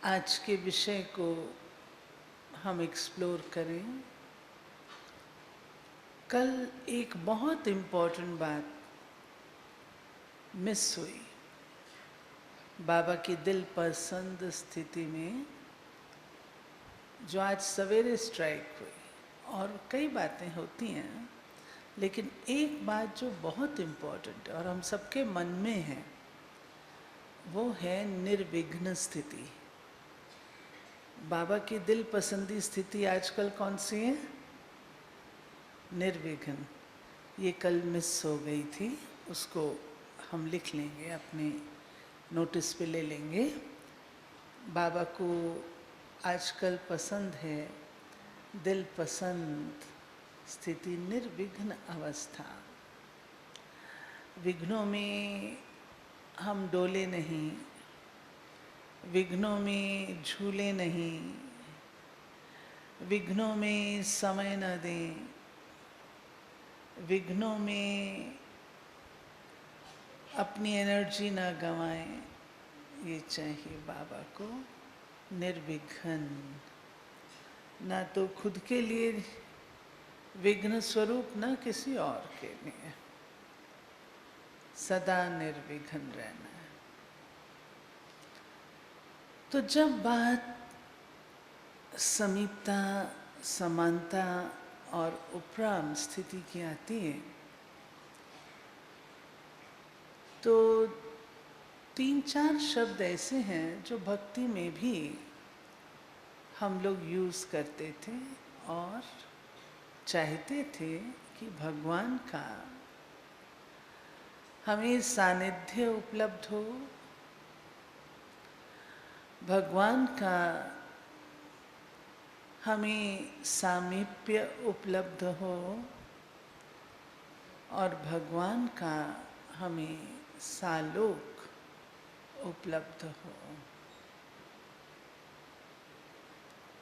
आज के विषय को हम एक्सप्लोर करें। कल एक बहुत इम्पोर्टेंट बात मिस हुई। बाबा की दिल पसंद स्थिति में जो आज सवेरे स्ट्राइक हुई, और कई बातें होती हैं, लेकिन एक बात जो बहुत इम्पोर्टेंट है और हम सबके मन में है, वो है निर्विघ्न स्थिति। बाबा की दिल पसंदी स्थिति आजकल कौन सी है? निर्विघ्न। ये कल मिस हो गई थी, उसको हम लिख लेंगे, अपने नोटिस पे ले लेंगे। बाबा को आजकल पसंद है दिल पसंद स्थिति, निर्विघ्न अवस्था। विघ्नों में हम डोले नहीं, विघ्नों में झूले नहीं, विघ्नों में समय न दें, विघ्नों में अपनी एनर्जी न गंवाएं। ये चाहिए बाबा को निर्विघ्न, ना तो खुद के लिए विघ्न स्वरूप, ना किसी और के लिए, सदा निर्विघ्न रहना है। तो जब बात समीपता, समानता और उपराम स्थिति की आती है, तो 3-4 शब्द ऐसे हैं जो भक्ति में भी हम लोग यूज़ करते थे और चाहते थे कि भगवान का हमें सानिध्य उपलब्ध हो, भगवान का हमें सामीप्य उपलब्ध हो, और भगवान का हमें सालोक उपलब्ध हो।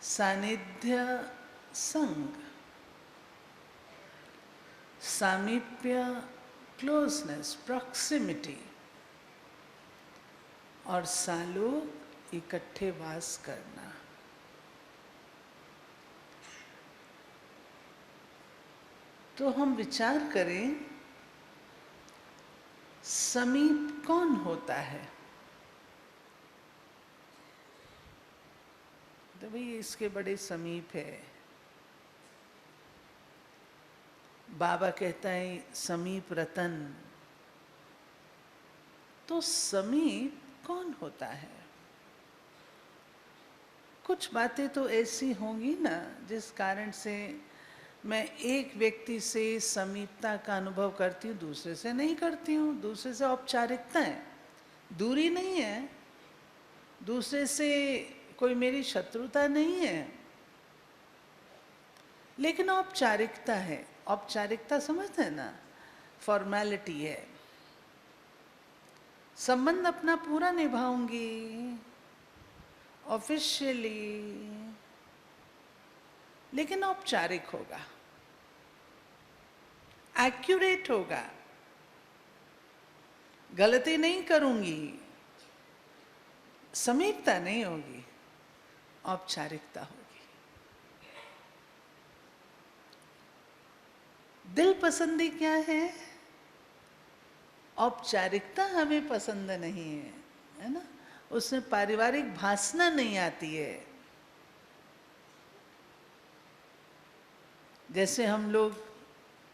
सानिध्य संग, सामीप्य क्लोजनेस, प्रॉक्सिमिटी, और सालोक इकट्ठे वास करना। तो हम विचार करें, समीप कौन होता है? तो भाई इसके बड़े समीप है। बाबा कहता है समीप रतन। तो समीप कौन होता है? कुछ बातें तो ऐसी होंगी ना जिस कारण से मैं एक व्यक्ति से समीपता का अनुभव करती हूँ, दूसरे से नहीं करती हूँ। दूसरे से औपचारिकता है, दूरी नहीं है, दूसरे से कोई मेरी शत्रुता नहीं है, लेकिन औपचारिकता है। औपचारिकता समझते हैं ना, फॉर्मेलिटी है। संबंध अपना पूरा निभाऊंगी ऑफिशियली, लेकिन औपचारिक होगा, एक्यूरेट होगा, गलती नहीं करूंगी, समीपता नहीं होगी, औपचारिकता होगी। दिल पसंदी क्या है? औपचारिकता हमें पसंद नहीं है ना? उसमें पारिवारिक भासना नहीं आती है। जैसे हम लोग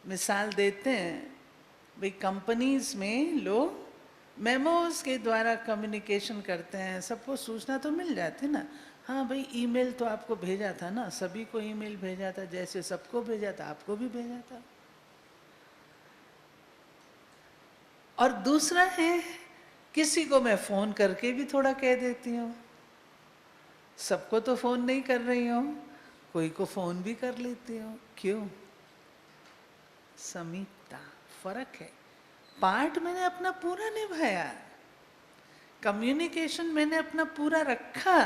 मिसाल देते हैं, भाई कंपनीज में लोग मेमोज के द्वारा कम्युनिकेशन करते हैं, सबको सूचना तो मिल जाती ना। हाँ भाई, ईमेल तो आपको भेजा था ना, सभी को ईमेल भेजा था, जैसे सबको भेजा था आपको भी भेजा था। और दूसरा है, किसी को मैं फ़ोन करके भी थोड़ा कह देती हूँ। सबको तो फ़ोन नहीं कर रही हूँ, कोई को फ़ोन भी कर लेती हूँ। क्यों? समीपता, फर्क है। पार्ट मैंने अपना पूरा निभाया, कम्युनिकेशन मैंने अपना पूरा रखा,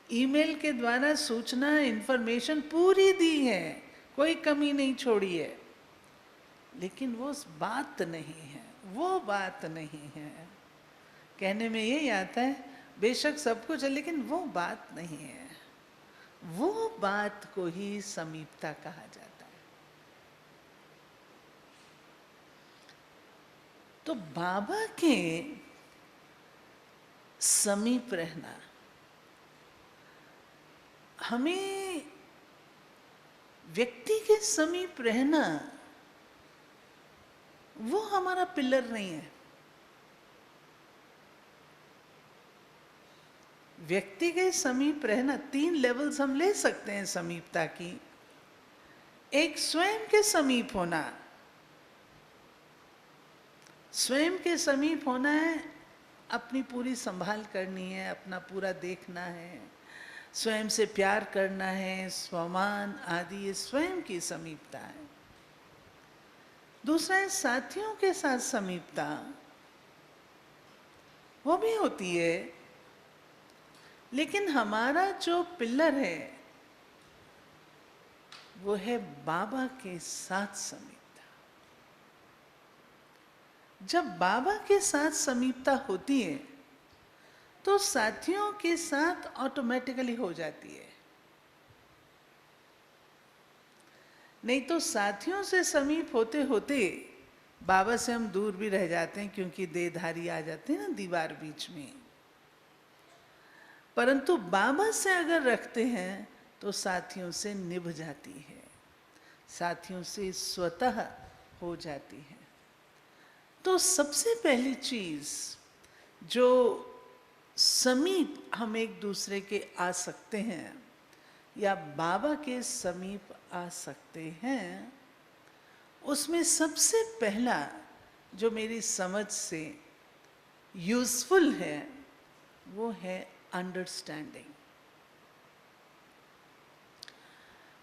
ईमेल के द्वारा सूचना, इंफॉर्मेशन पूरी दी है, कोई कमी नहीं छोड़ी है, लेकिन वो बात नहीं है, वो बात नहीं है। कहने में यही आता है, बेशक सब कुछ है, लेकिन वो बात नहीं है। वो बात को ही समीपता कहा जाता है। तो बाबा के समीप रहना, हमें व्यक्ति के समीप रहना वो हमारा पिलर नहीं है। व्यक्ति के समीप रहना, 3 लेवल्स हम ले सकते हैं समीपता की। एक स्वयं के समीप होना, स्वयं के समीप होना है, अपनी पूरी संभाल करनी है, अपना पूरा देखना है, स्वयं से प्यार करना है, स्वमान आदि, ये स्वयं की समीपता है। दूसरा है साथियों के साथ समीपता, वो भी होती है, लेकिन हमारा जो पिलर है वो है बाबा के साथ समीपता। जब बाबा के साथ समीपता होती है तो साथियों के साथ ऑटोमेटिकली हो जाती है। नहीं तो साथियों से समीप होते होते बाबा से हम दूर भी रह जाते हैं, क्योंकि देहधारी आ जाते हैं ना दीवार बीच में। परंतु बाबा से अगर रखते हैं तो साथियों से निभ जाती है, साथियों से स्वतः हो जाती है। तो सबसे पहली चीज जो समीप हम एक दूसरे के आ सकते हैं या बाबा के समीप आ सकते हैं, उसमें सबसे पहला जो मेरी समझ से यूजफुल है वो है अंडरस्टैंडिंग।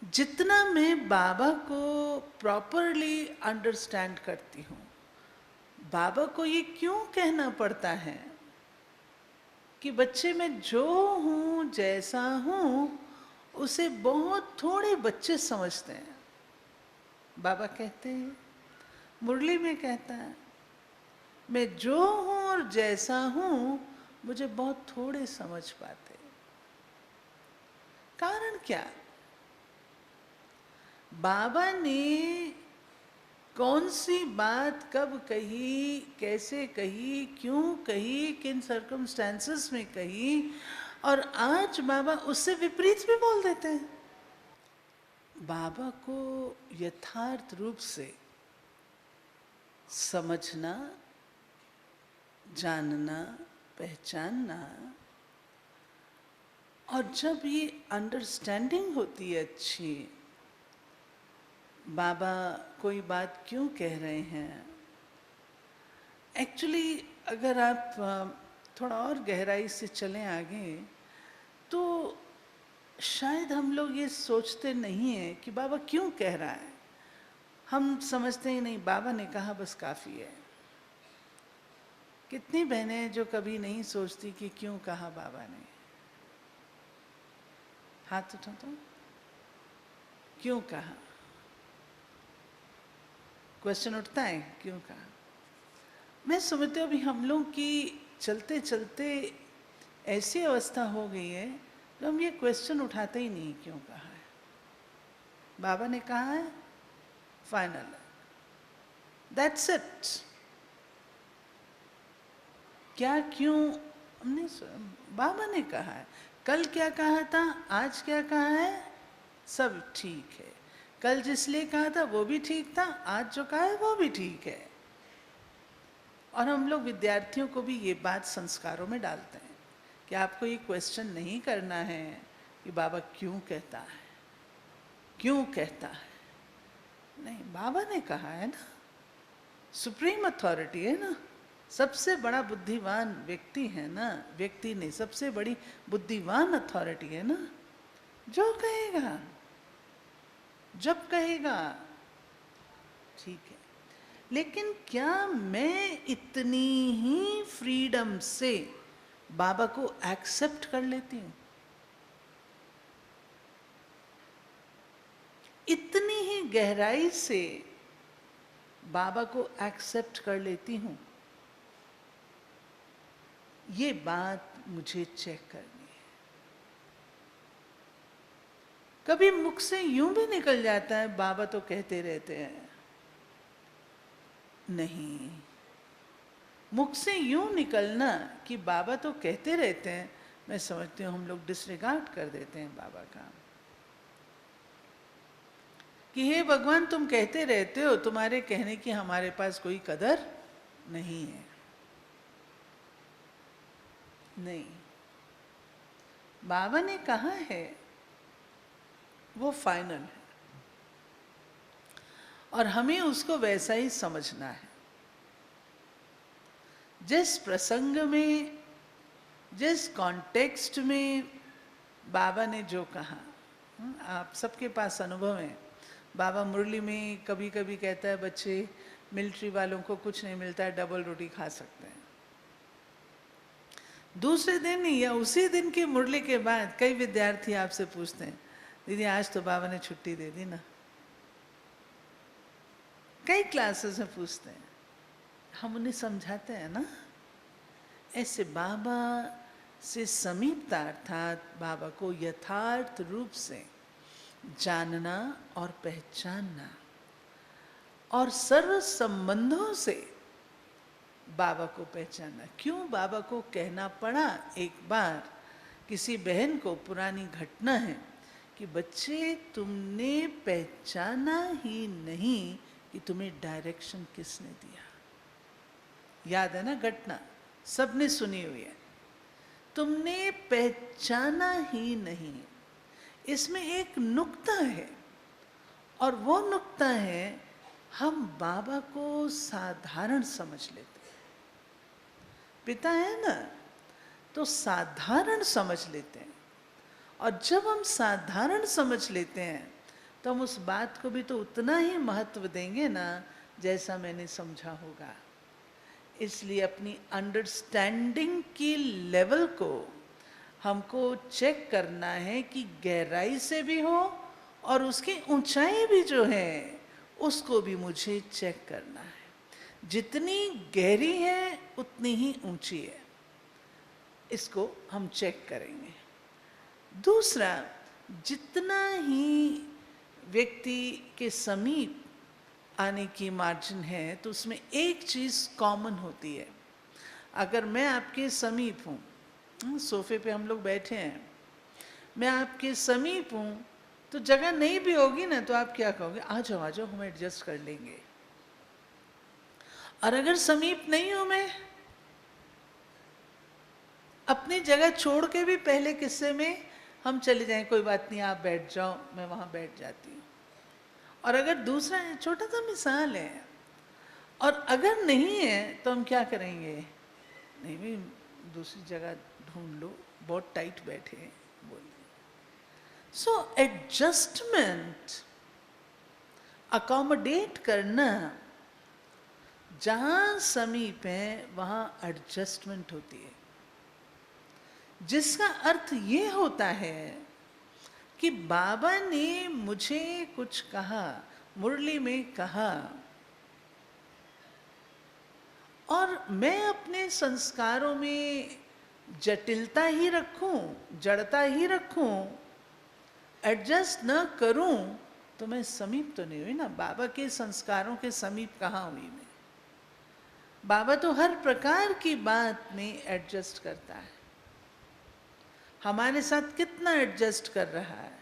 जितना मैं बाबा को प्रॉपरली अंडरस्टैंड करती हूँ, बाबा को ये क्यों कहना पड़ता है कि बच्चे मैं जो हूँ जैसा हूँ, उसे बहुत थोड़े बच्चे समझते हैं। बाबा कहते हैं, मुरली में कहता है, मैं जो हूँ और जैसा हूँ मुझे बहुत थोड़े समझ पाते। कारण क्या? बाबा ने कौन सी बात कब कही, कैसे कही, क्यों कही, किन सर्कमस्टेंसेस में कही, और आज बाबा उससे विपरीत भी बोल देते हैं। बाबा को यथार्थ रूप से समझना, जानना, पहचानना, और जब ये अंडरस्टैंडिंग होती है अच्छी, बाबा कोई बात क्यों कह रहे हैं, एक्चुअली अगर आप थोड़ा और गहराई से चलें आगे, तो शायद हम लोग ये सोचते नहीं हैं कि बाबा क्यों कह रहा है। हम समझते ही नहीं, बाबा ने कहा बस काफ़ी है। कितनी बहनें जो कभी नहीं सोचती कि क्यों कहा बाबा ने? हाथ उठा तो क्यों कहा? क्वेश्चन उठता है क्यों कहा। मैं समझती हूँ अभी हम लोग की चलते चलते ऐसी अवस्था हो गई है तो हम ये क्वेश्चन उठाते ही नहीं क्यों कहा है। बाबा ने कहा है, फाइनल, दैट्स इट। क्या क्यों हमने, बाबा ने कहा है, कल क्या कहा था, आज क्या कहा है, सब ठीक है। कल जिसलिए कहा था वो भी ठीक था, आज जो कहा है वो भी ठीक है। और हम लोग विद्यार्थियों को भी ये बात संस्कारों में डालते हैं कि आपको ये क्वेश्चन नहीं करना है कि बाबा क्यों कहता है, क्यों कहता है। नहीं, बाबा ने कहा है ना, सुप्रीम अथॉरिटी है ना, सबसे बड़ा बुद्धिमान व्यक्ति है ना, व्यक्ति नहीं, सबसे बड़ी बुद्धिमान अथॉरिटी है ना, जो कहेगा जब कहेगा ठीक है। लेकिन क्या मैं इतनी ही फ्रीडम से बाबा को एक्सेप्ट कर लेती हूँ? इतनी ही गहराई से बाबा को एक्सेप्ट कर लेती हूँ? ये बात मुझे चेक करनी है। कभी मुख से यूं भी निकल जाता है बाबा तो कहते रहते हैं, नहीं, मुख से यूं निकलना कि बाबा तो कहते रहते हैं, मैं समझती हूँ हम लोग डिसरिगार्ड कर देते हैं बाबा का, कि हे भगवान तुम कहते रहते हो, तुम्हारे कहने की हमारे पास कोई कदर नहीं है। नहीं, बाबा ने कहा है वो फाइनल है और हमें उसको वैसा ही समझना है। जिस प्रसंग में, जिस कॉन्टेक्स्ट में बाबा ने जो कहा, आप सबके पास अनुभव है। बाबा मुरली में कभी कभी कहता है बच्चे मिलिट्री वालों को कुछ नहीं मिलता है, डबल रोटी खा सकते हैं। दूसरे दिन या उसी दिन की मुरली के बाद कई विद्यार्थी आपसे पूछते हैं दीदी आज तो बाबा ने छुट्टी दे दी ना। कई क्लासेस में पूछते हैं, हम उन्हें समझाते हैं ना। ऐसे बाबा से समीपता अर्थात बाबा को यथार्थ रूप से जानना और पहचानना और सर्व संबंधों से बाबा को पहचानना। क्यों बाबा को कहना पड़ा एक बार किसी बहन को, पुरानी घटना है कि बच्चे तुमने पहचाना ही नहीं कि तुम्हें डायरेक्शन किसने दिया। याद है ना घटना, सबने सुनी हुई है। तुमने पहचाना ही नहीं। इसमें एक नुक्ता है और वो नुक्ता है हम बाबा को साधारण समझ लेते हैं। पिता है ना, तो साधारण समझ लेते हैं और जब हम साधारण समझ लेते हैं तो हम उस बात को भी तो उतना ही महत्व देंगे ना जैसा मैंने समझा होगा। इसलिए अपनी अंडरस्टैंडिंग की लेवल को हमको चेक करना है कि गहराई से भी हो और उसकी ऊंचाई भी जो है उसको भी मुझे चेक करना है। जितनी गहरी है उतनी ही ऊंची है, इसको हम चेक करेंगे। दूसरा, जितना ही व्यक्ति के समीप आने की मार्जिन है तो उसमें एक चीज़ कॉमन होती है। अगर मैं आपके समीप हूँ, सोफे पे हम लोग बैठे हैं, मैं आपके समीप हूँ, तो जगह नहीं भी होगी ना तो आप क्या कहोगे, आ जाओ हम एडजस्ट कर लेंगे। और अगर समीप नहीं हूँ मैं, अपनी जगह छोड़ के भी पहले किस्से में हम चले जाएं, कोई बात नहीं आप बैठ जाओ, मैं वहाँ बैठ जाती हूँ। और अगर दूसरा है, छोटा सा मिसाल है, और अगर नहीं है तो हम क्या करेंगे, नहीं भाई दूसरी जगह ढूंढ लो, बहुत टाइट बैठे हैं बोलिए। सो एडजस्टमेंट, अकोमोडेट करना, जहाँ समीप है वहाँ एडजस्टमेंट होती है, जिसका अर्थ ये होता है कि बाबा ने मुझे कुछ कहा, मुरली में कहा, और मैं अपने संस्कारों में जटिलता ही रखूं, जड़ता ही रखूं, एडजस्ट न करूं, तो मैं समीप तो नहीं हुई ना। बाबा के संस्कारों के समीप कहाँ हुई मैं। बाबा तो हर प्रकार की बात में एडजस्ट करता है। हमारे साथ कितना एडजस्ट कर रहा है।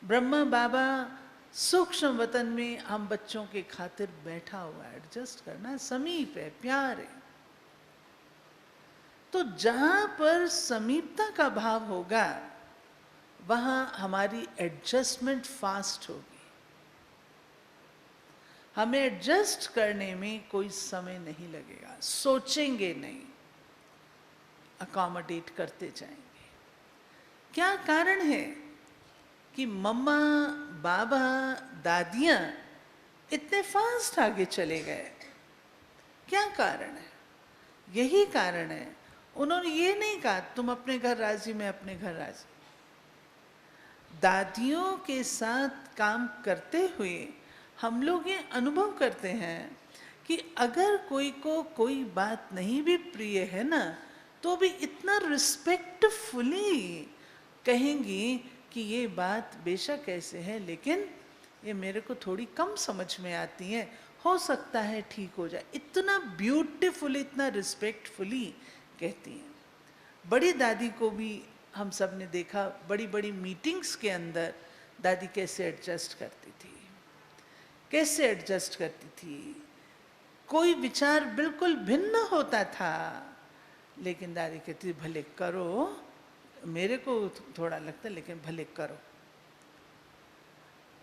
ब्रह्मा बाबा सूक्ष्म वतन में हम बच्चों के खातिर बैठा हुआ है, एडजस्ट करना है, समीप है, प्यार है। तो जहां पर समीपता का भाव होगा वहां हमारी एडजस्टमेंट फास्ट होगी। हमें एडजस्ट करने में कोई समय नहीं लगेगा, सोचेंगे नहीं, अकोमोडेट करते जाएंगे। क्या कारण है कि मम्मा, बाबा, दादियाँ इतने फास्ट आगे चले गए? क्या कारण है? यही कारण है, उन्होंने ये नहीं कहा तुम अपने घर राजी, मैं अपने घर राजी। दादियों के साथ काम करते हुए हम लोग ये अनुभव करते हैं कि अगर कोई को कोई बात नहीं भी प्रिय है ना, तो भी इतना रिस्पेक्टफुली कहेंगी कि ये बात बेशक ऐसे है, लेकिन ये मेरे को थोड़ी कम समझ में आती है, हो सकता है ठीक हो जाए। इतना ब्यूटीफुली, इतना रिस्पेक्टफुली कहती हैं। बड़ी दादी को भी हम सब ने देखा, बड़ी बड़ी मीटिंग्स के अंदर दादी कैसे एडजस्ट करती थी, कैसे एडजस्ट करती थी। कोई विचार बिल्कुल भिन्न होता था, लेकिन दादी कहती भले करो, मेरे को थोड़ा लगता है लेकिन भले करो।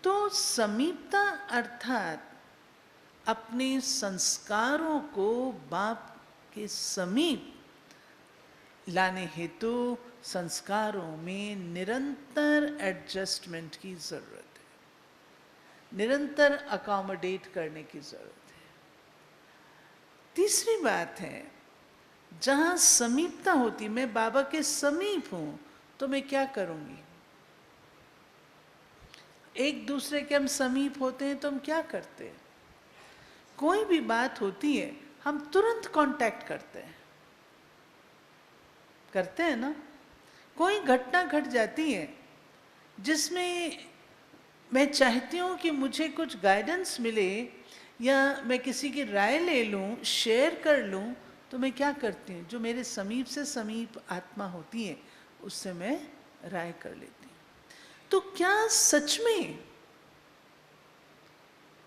तो समीपता अर्थात अपने संस्कारों को बाप के समीप लाने हेतु संस्कारों में निरंतर एडजस्टमेंट की जरूरत है, निरंतर अकोमोडेट करने की जरूरत है। तीसरी बात है, जहां समीपता होती, मैं बाबा के समीप हूं, तो मैं क्या करूंगी? एक दूसरे के हम समीप होते हैं तो हम क्या करते हैं? कोई भी बात होती है हम तुरंत कांटेक्ट करते हैं ना। कोई घटना घट जाती है जिसमें मैं चाहती हूँ कि मुझे कुछ गाइडेंस मिले या मैं किसी की राय ले लूँ, शेयर कर लूँ, तो मैं क्या करती हूँ? जो मेरे समीप से समीप आत्मा होती है उससे मैं राय कर लेती हूँ। तो क्या सच में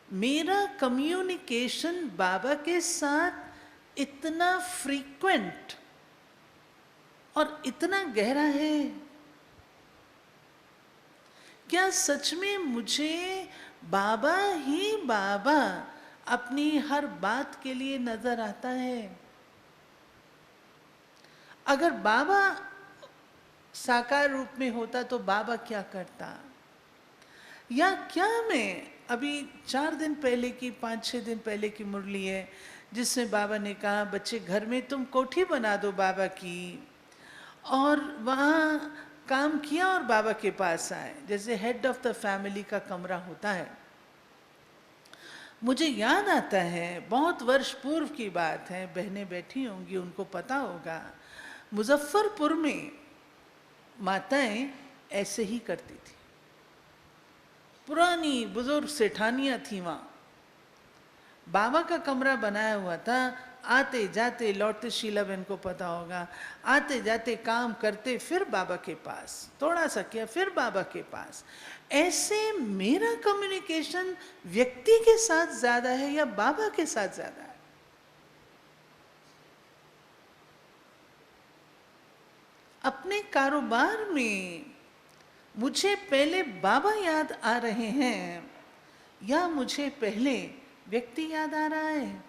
मेरा कम्युनिकेशन बाबा के साथ इतना फ्रीक्वेंट और इतना गहरा है? क्या सच में मुझे बाबा ही बाबा अपनी हर बात के लिए नजर आता है? अगर बाबा साकार रूप में होता तो बाबा क्या करता? या क्या मैं अभी 4 दिन पहले की, 5-6 दिन पहले की मुरली है जिसमें बाबा ने कहा बच्चे घर में तुम कोठी बना दो बाबा की, और वहाँ काम किया और बाबा के पास आए, जैसे हेड ऑफ द फैमिली का कमरा होता है। मुझे याद आता है, बहुत वर्ष पूर्व की बात है, बहनें बैठी होंगी उनको पता होगा, मुजफ्फरपुर में माताएं ऐसे ही करती थी। पुरानी बुजुर्ग सेठानियां थी वहाँ, बाबा का कमरा बनाया हुआ था, आते जाते लौटते, शीला बहन को पता होगा, आते जाते काम करते, फिर बाबा के पास, थोड़ा सा किया फिर बाबा के पास। ऐसे मेरा कम्युनिकेशन व्यक्ति के साथ ज्यादा है या बाबा के साथ ज्यादा है? अपने कारोबार में मुझे पहले बाबा याद आ रहे हैं या मुझे पहले व्यक्ति याद आ रहा है?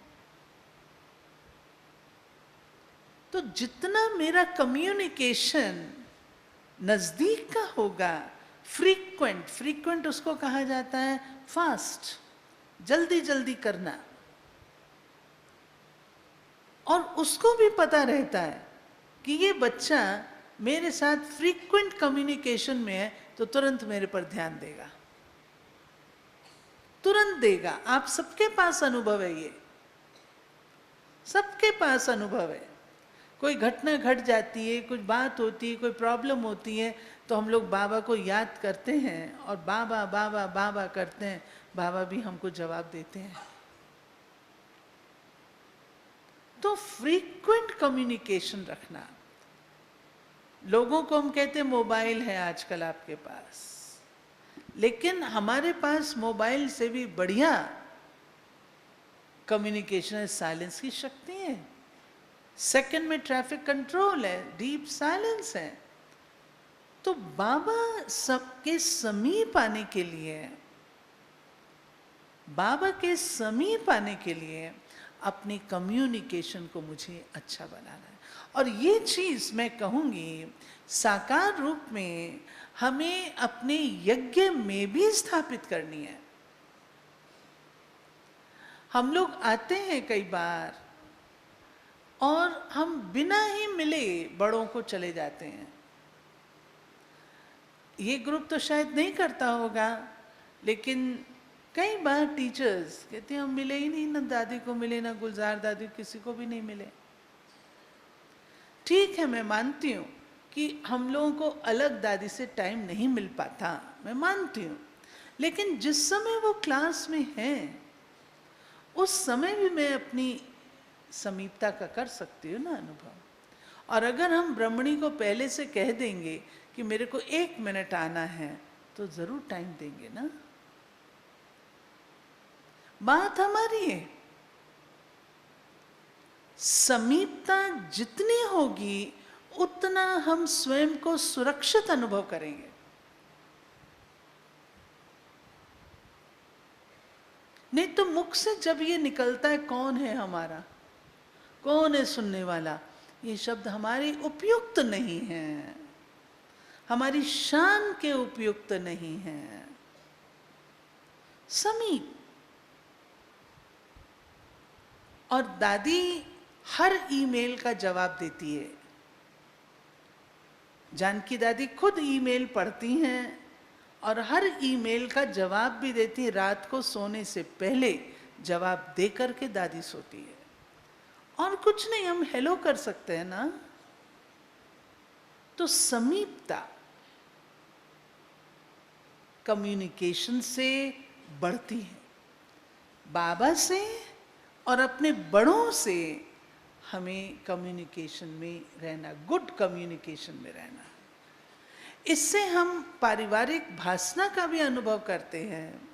तो जितना मेरा कम्युनिकेशन नजदीक का होगा, फ्रीक्वेंट उसको कहा जाता है फास्ट, जल्दी जल्दी करना, और उसको भी पता रहता है कि ये बच्चा मेरे साथ फ्रीक्वेंट कम्युनिकेशन में है तो तुरंत मेरे पर ध्यान देगा, तुरंत देगा। आप सबके पास अनुभव है, ये सबके पास अनुभव है। कोई घटना घट जाती है, कुछ बात होती है, कोई प्रॉब्लम होती है, तो हम लोग बाबा को याद करते हैं और बाबा बाबा बाबा करते हैं, बाबा भी हमको जवाब देते हैं। तो फ्रीक्वेंट कम्युनिकेशन रखना। लोगों को हम कहते हैं मोबाइल है आजकल आपके पास, लेकिन हमारे पास मोबाइल से भी बढ़िया कम्युनिकेशन साइलेंस की शक्ति है। सेकंड में ट्रैफिक कंट्रोल है, डीप साइलेंस है। तो बाबा सबके समीप आने के लिए, बाबा के समीप आने के लिए अपने कम्युनिकेशन को मुझे अच्छा बनाना है। और ये चीज मैं कहूंगी साकार रूप में हमें अपने यज्ञ में भी स्थापित करनी है। हम लोग आते हैं कई बार और हम बिना ही मिले बड़ों को चले जाते हैं। ये ग्रुप तो शायद नहीं करता होगा, लेकिन कई बार टीचर्स कहते हैं हम मिले ही नहीं, ना दादी को मिले, ना गुलजार दादी, किसी को भी नहीं मिले। ठीक है, मैं मानती हूँ कि हम लोगों को अलग दादी से टाइम नहीं मिल पाता, मैं मानती हूँ, लेकिन जिस समय वो क्लास में हैं उस समय भी मैं अपनी समीपता का कर सकती हूँ ना अनुभव। और अगर हम ब्रह्मणी को पहले से कह देंगे कि मेरे को 1 मिनट आना है, तो जरूर टाइम देंगे ना। बात हमारी है, समीपता जितनी होगी उतना हम स्वयं को सुरक्षित अनुभव करेंगे। नहीं तो मुख से जब ये निकलता है कौन है हमारा, कौन है सुनने वाला, ये शब्द हमारे उपयुक्त नहीं है, हमारी शान के उपयुक्त नहीं है। समीप। और दादी हर ईमेल का जवाब देती है। जानकी दादी खुद ईमेल पढ़ती हैं और हर ईमेल का जवाब भी देती है। रात को सोने से पहले जवाब दे करके दादी सोती है। और कुछ नहीं, हम हेलो कर सकते हैं ना। तो समीपता कम्युनिकेशन से बढ़ती है। बाबा से और अपने बड़ों से हमें कम्युनिकेशन में रहना, गुड कम्युनिकेशन में रहना। इससे हम पारिवारिक भासना का भी अनुभव करते हैं,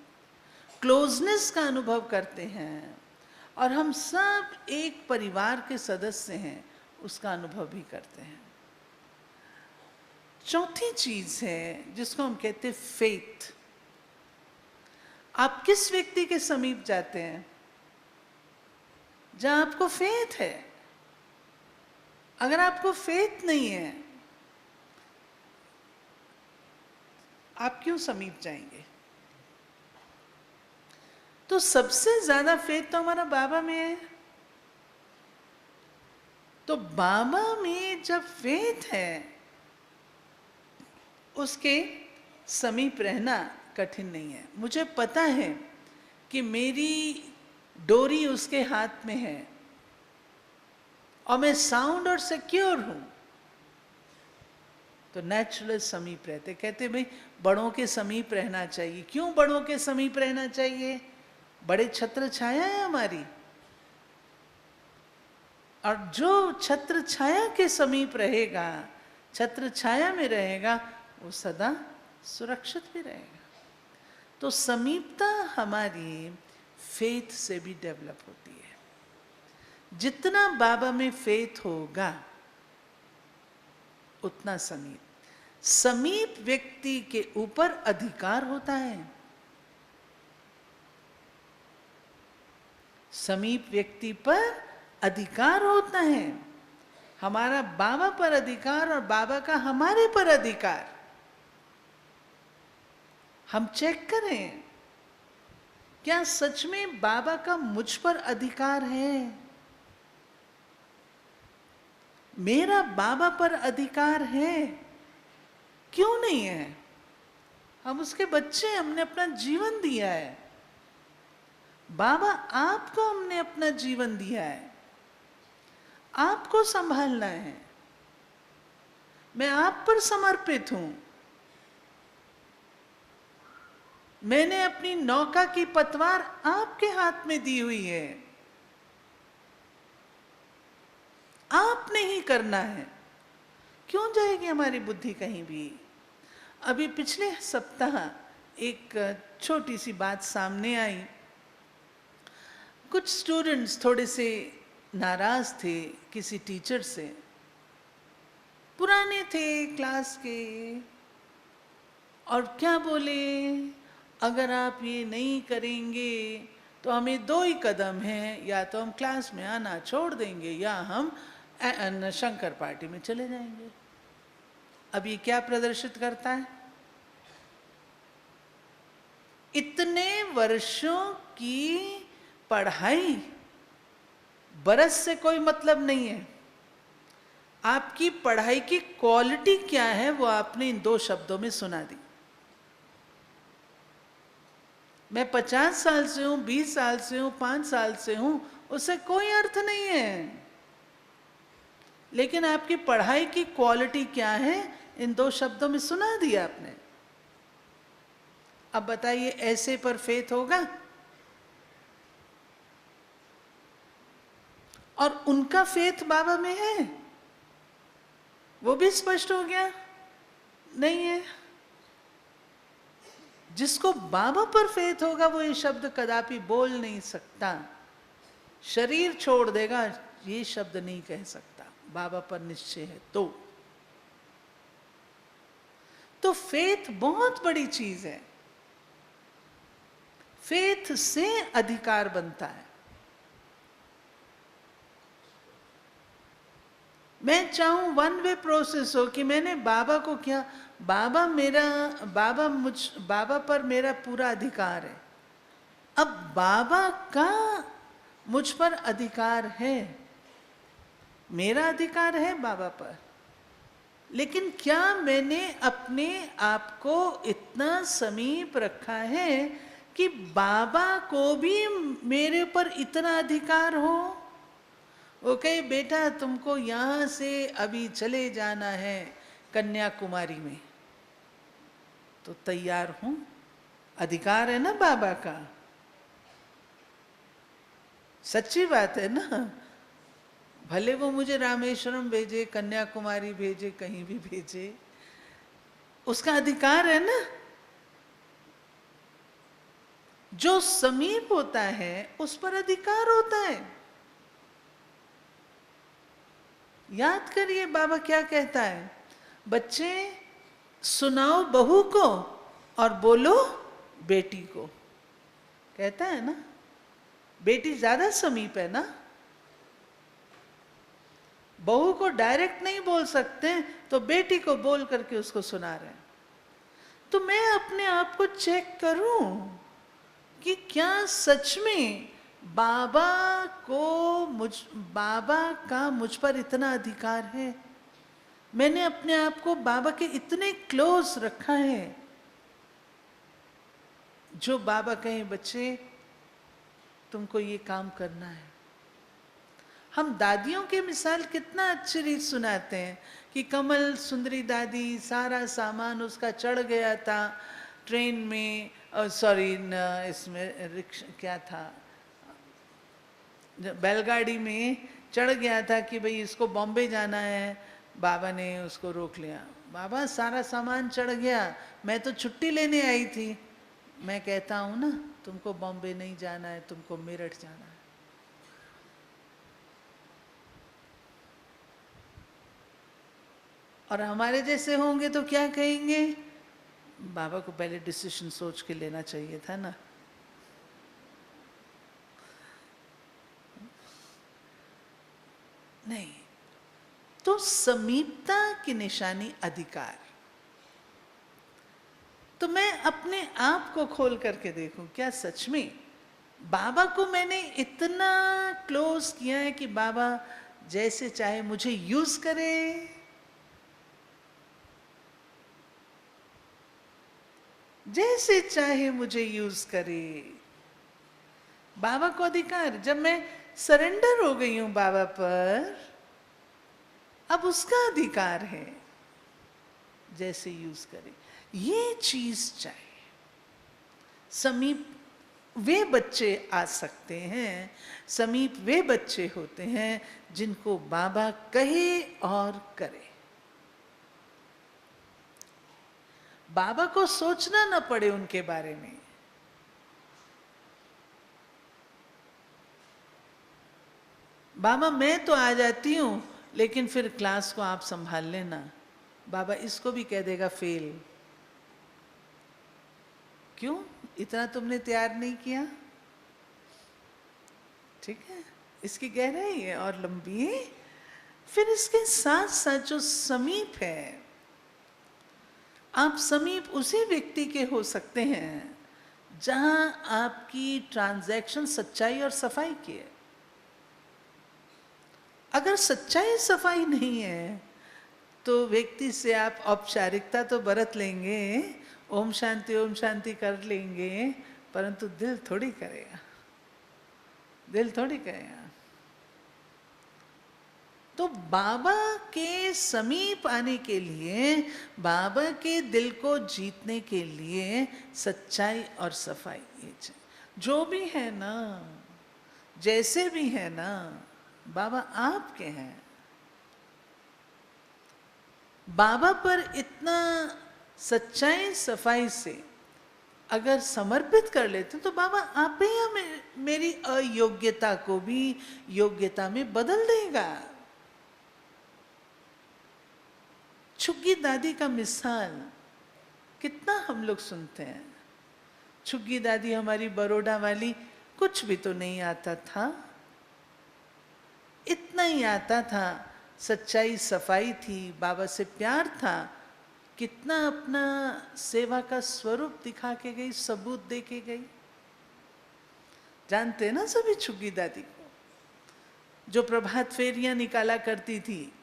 क्लोजनेस का अनुभव करते हैं, और हम सब एक परिवार के सदस्य हैं उसका अनुभव भी करते हैं। चौथी चीज है जिसको हम कहते हैं फेथ। आप किस व्यक्ति के समीप जाते हैं? जहां आपको फेथ है। अगर आपको फेथ नहीं है, आप क्यों समीप जाएंगे? तो सबसे ज्यादा फेथ तो हमारा बाबा में है। तो बाबा में जब फेथ है, उसके समीप रहना कठिन नहीं है। मुझे पता है कि मेरी डोरी उसके हाथ में है और मैं साउंड और सिक्योर हूं, तो नेचुरल समीप रहते। कहते भाई बड़ों के समीप रहना चाहिए। क्यों बड़ों के समीप रहना चाहिए? बड़े छत्र छाया है हमारी, और जो छत्र छाया के समीप रहेगा, छत्र छाया में रहेगा, वो सदा सुरक्षित भी रहेगा। तो समीपता हमारी फेथ से भी डेवलप होती है। जितना बाबा में फेथ होगा उतना समीप। समीप व्यक्ति के ऊपर अधिकार होता है। समीप व्यक्ति पर अधिकार होता है। हमारा बाबा पर अधिकार और बाबा का हमारे पर अधिकार। हम चेक करें, क्या सच में बाबा का मुझ पर अधिकार है? मेरा बाबा पर अधिकार है? क्यों नहीं है? हम उसके बच्चे, हमने अपना जीवन दिया है। बाबा आपको हमने अपना जीवन दिया है, आपको संभालना है। मैं आप पर समर्पित हूं। मैंने अपनी नौका की पतवार आपके हाथ में दी हुई है, आपने ही करना है। क्यों जाएगी हमारी बुद्धि कहीं भी? अभी पिछले सप्ताह एक छोटी सी बात सामने आई। कुछ स्टूडेंट्स थोड़े से नाराज थे किसी टीचर से। पुराने थे क्लास के, और क्या बोले, अगर आप ये नहीं करेंगे तो हमें 2 ही कदम हैं, या तो हम क्लास में आना छोड़ देंगे या हम शंकर पार्टी में चले जाएंगे। अब ये क्या प्रदर्शित करता है? इतने वर्षों की पढ़ाई, बरस से कोई मतलब नहीं है। आपकी पढ़ाई की क्वालिटी क्या है वो आपने इन 2 शब्दों में सुना दी। मैं 50 साल से हूं, 20 साल से हूं, 5 साल से हूं, उससे कोई अर्थ नहीं है। लेकिन आपकी पढ़ाई की क्वालिटी क्या है, इन 2 शब्दों में सुना दिया आपने। अब बताइए, ऐसे पर फेथ होगा? और उनका फेथ बाबा में है, वो भी स्पष्ट हो गया, नहीं है। जिसको बाबा पर फेथ होगा वो ये शब्द कदापि बोल नहीं सकता, शरीर छोड़ देगा, ये शब्द नहीं कह सकता, बाबा पर निश्चय है। तो फेथ बहुत बड़ी चीज है। फेथ से अधिकार बनता है। मैं चाहूं वन वे प्रोसेस हो कि मैंने बाबा को क्या, बाबा पर मेरा पूरा अधिकार है। अब बाबा का मुझ पर अधिकार है, मेरा अधिकार है बाबा पर, लेकिन क्या मैंने अपने आप को इतना समीप रखा है कि बाबा को भी मेरे पर इतना अधिकार हो? वो कहे बेटा तुमको यहाँ से अभी चले जाना है कन्याकुमारी में, तो तैयार हूं, अधिकार है ना बाबा का। सच्ची बात है ना, भले वो मुझे रामेश्वरम भेजे, कन्याकुमारी भेजे, कहीं भी भेजे, उसका अधिकार है ना। जो समीप होता है उस पर अधिकार होता है। याद करिए बाबा क्या कहता है, बच्चे सुनाओ बहू को और बोलो बेटी को, कहता है ना। बेटी ज्यादा समीप है ना, बहू को डायरेक्ट नहीं बोल सकते, तो बेटी को बोल करके उसको सुना रहे हैं। तो मैं अपने आप को चेक करूं कि क्या सच में बाबा का मुझ पर इतना अधिकार है। मैंने अपने आप को बाबा के इतने क्लोज रखा है, जो बाबा कहें बच्चे तुमको ये काम करना है। हम दादियों के मिसाल कितना अच्छी रीत सुनाते हैं कि कमल सुंदरी दादी सारा सामान उसका चढ़ गया था ट्रेन में, सॉरी इसमें रिक्शा क्या था, बैलगाड़ी में चढ़ गया था कि भाई इसको बॉम्बे जाना है, बाबा ने उसको रोक लिया। बाबा सारा सामान चढ़ गया, मैं तो छुट्टी लेने आई थी। मैं कहता हूं ना तुमको बॉम्बे नहीं जाना है, तुमको मेरठ जाना है। और हमारे जैसे होंगे तो क्या कहेंगे, बाबा को पहले डिसीजन सोच के लेना चाहिए था ना। नहीं, तो समीपता की निशानी अधिकार। तो मैं अपने आप को खोल करके देखूं, क्या सच में बाबा को मैंने इतना क्लोज किया है कि बाबा जैसे चाहे मुझे यूज करे। जैसे चाहे मुझे यूज करे, बाबा को अधिकार। जब मैं सरेंडर हो गई हूं बाबा पर, अब उसका अधिकार है जैसे यूज करे। ये चीज चाहिए। समीप वे बच्चे आ सकते हैं, समीप वे बच्चे होते हैं जिनको बाबा कहे और करे। बाबा को सोचना ना पड़े उनके बारे में। बाबा मैं तो आ जाती हूं, लेकिन फिर क्लास को आप संभाल लेना। बाबा इसको भी कह देगा फेल। क्यों? इतना तुमने तैयार नहीं किया। ठीक है, इसकी गहराई है और लंबी है। फिर इसके साथ साथ जो समीप है, आप समीप उसी व्यक्ति के हो सकते हैं जहां आपकी ट्रांजैक्शन सच्चाई और सफाई की है। अगर सच्चाई सफाई नहीं है तो व्यक्ति से आप औपचारिकता तो बरत लेंगे, ओम शांति कर लेंगे, परंतु दिल थोड़ी करेगा, दिल थोड़ी करेगा। तो बाबा के समीप आने के लिए, बाबा के दिल को जीतने के लिए सच्चाई और सफाई ये चाहिए। जो भी है ना, जैसे भी है ना, बाबा आपके हैं। बाबा पर इतना सच्चाई सफाई से अगर समर्पित कर लेते तो बाबा आप ही मेरी अयोग्यता को भी योग्यता में बदल देगा। छुग्गी दादी का मिसाल कितना हम लोग सुनते हैं। छुग्गी दादी हमारी बड़ौदा वाली, कुछ भी तो नहीं आता था, इतना ही आता था, सच्चाई सफाई थी, बाबा से प्यार था, कितना अपना सेवा का स्वरूप दिखा के गई, सबूत दे के गई। जानते हैं ना सभी छुग्गी दादी को, जो प्रभात फेरियां निकाला करती थी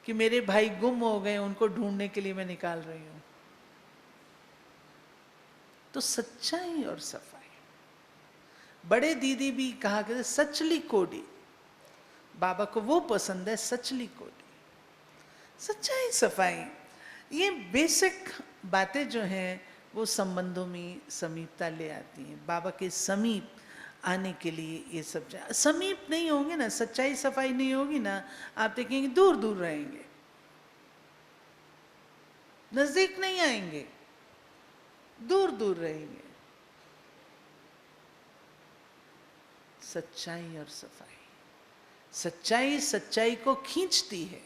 कि मेरे भाई गुम हो गए, उनको ढूंढने के लिए मैं निकाल रही हूं। तो सच्चाई और सफाई। बड़े दीदी भी कहा करते सचली कोडी, बाबा को वो पसंद है, सचली कोडी। सच्चाई सफाई, ये बेसिक बातें जो हैं वो संबंधों में समीपता ले आती हैं। बाबा के समीप आने के लिए ये सब समीप नहीं होंगे ना, सच्चाई सफाई नहीं होगी ना, आप देखेंगे दूर दूर रहेंगे, नजदीक नहीं आएंगे, दूर दूर रहेंगे। सच्चाई और सफाई, सच्चाई सच्चाई को खींचती है।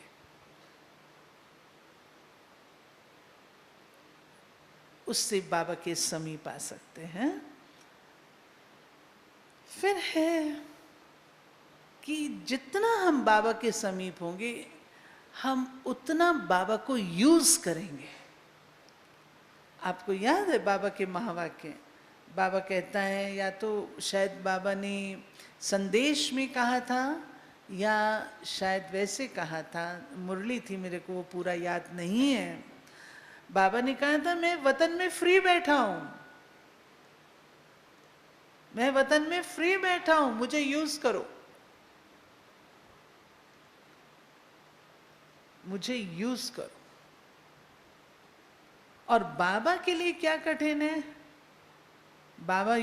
उससे बाबा के समीप आ सकते हैं। फिर है कि जितना हम बाबा के समीप होंगे, हम उतना बाबा को यूज करेंगे। आपको याद है बाबा के महावाक्य? बाबा कहता है, या तो शायद बाबा ने संदेश में कहा था या शायद वैसे कहा था, मुरली थी, मेरे को वो पूरा याद नहीं है। बाबा ने कहा था, मैं वतन में फ्री बैठा हूं, मैं वतन में फ्री बैठा हूं, मुझे यूज करो, मुझे यूज करो। और बाबा के लिए क्या कठिन है? बाबा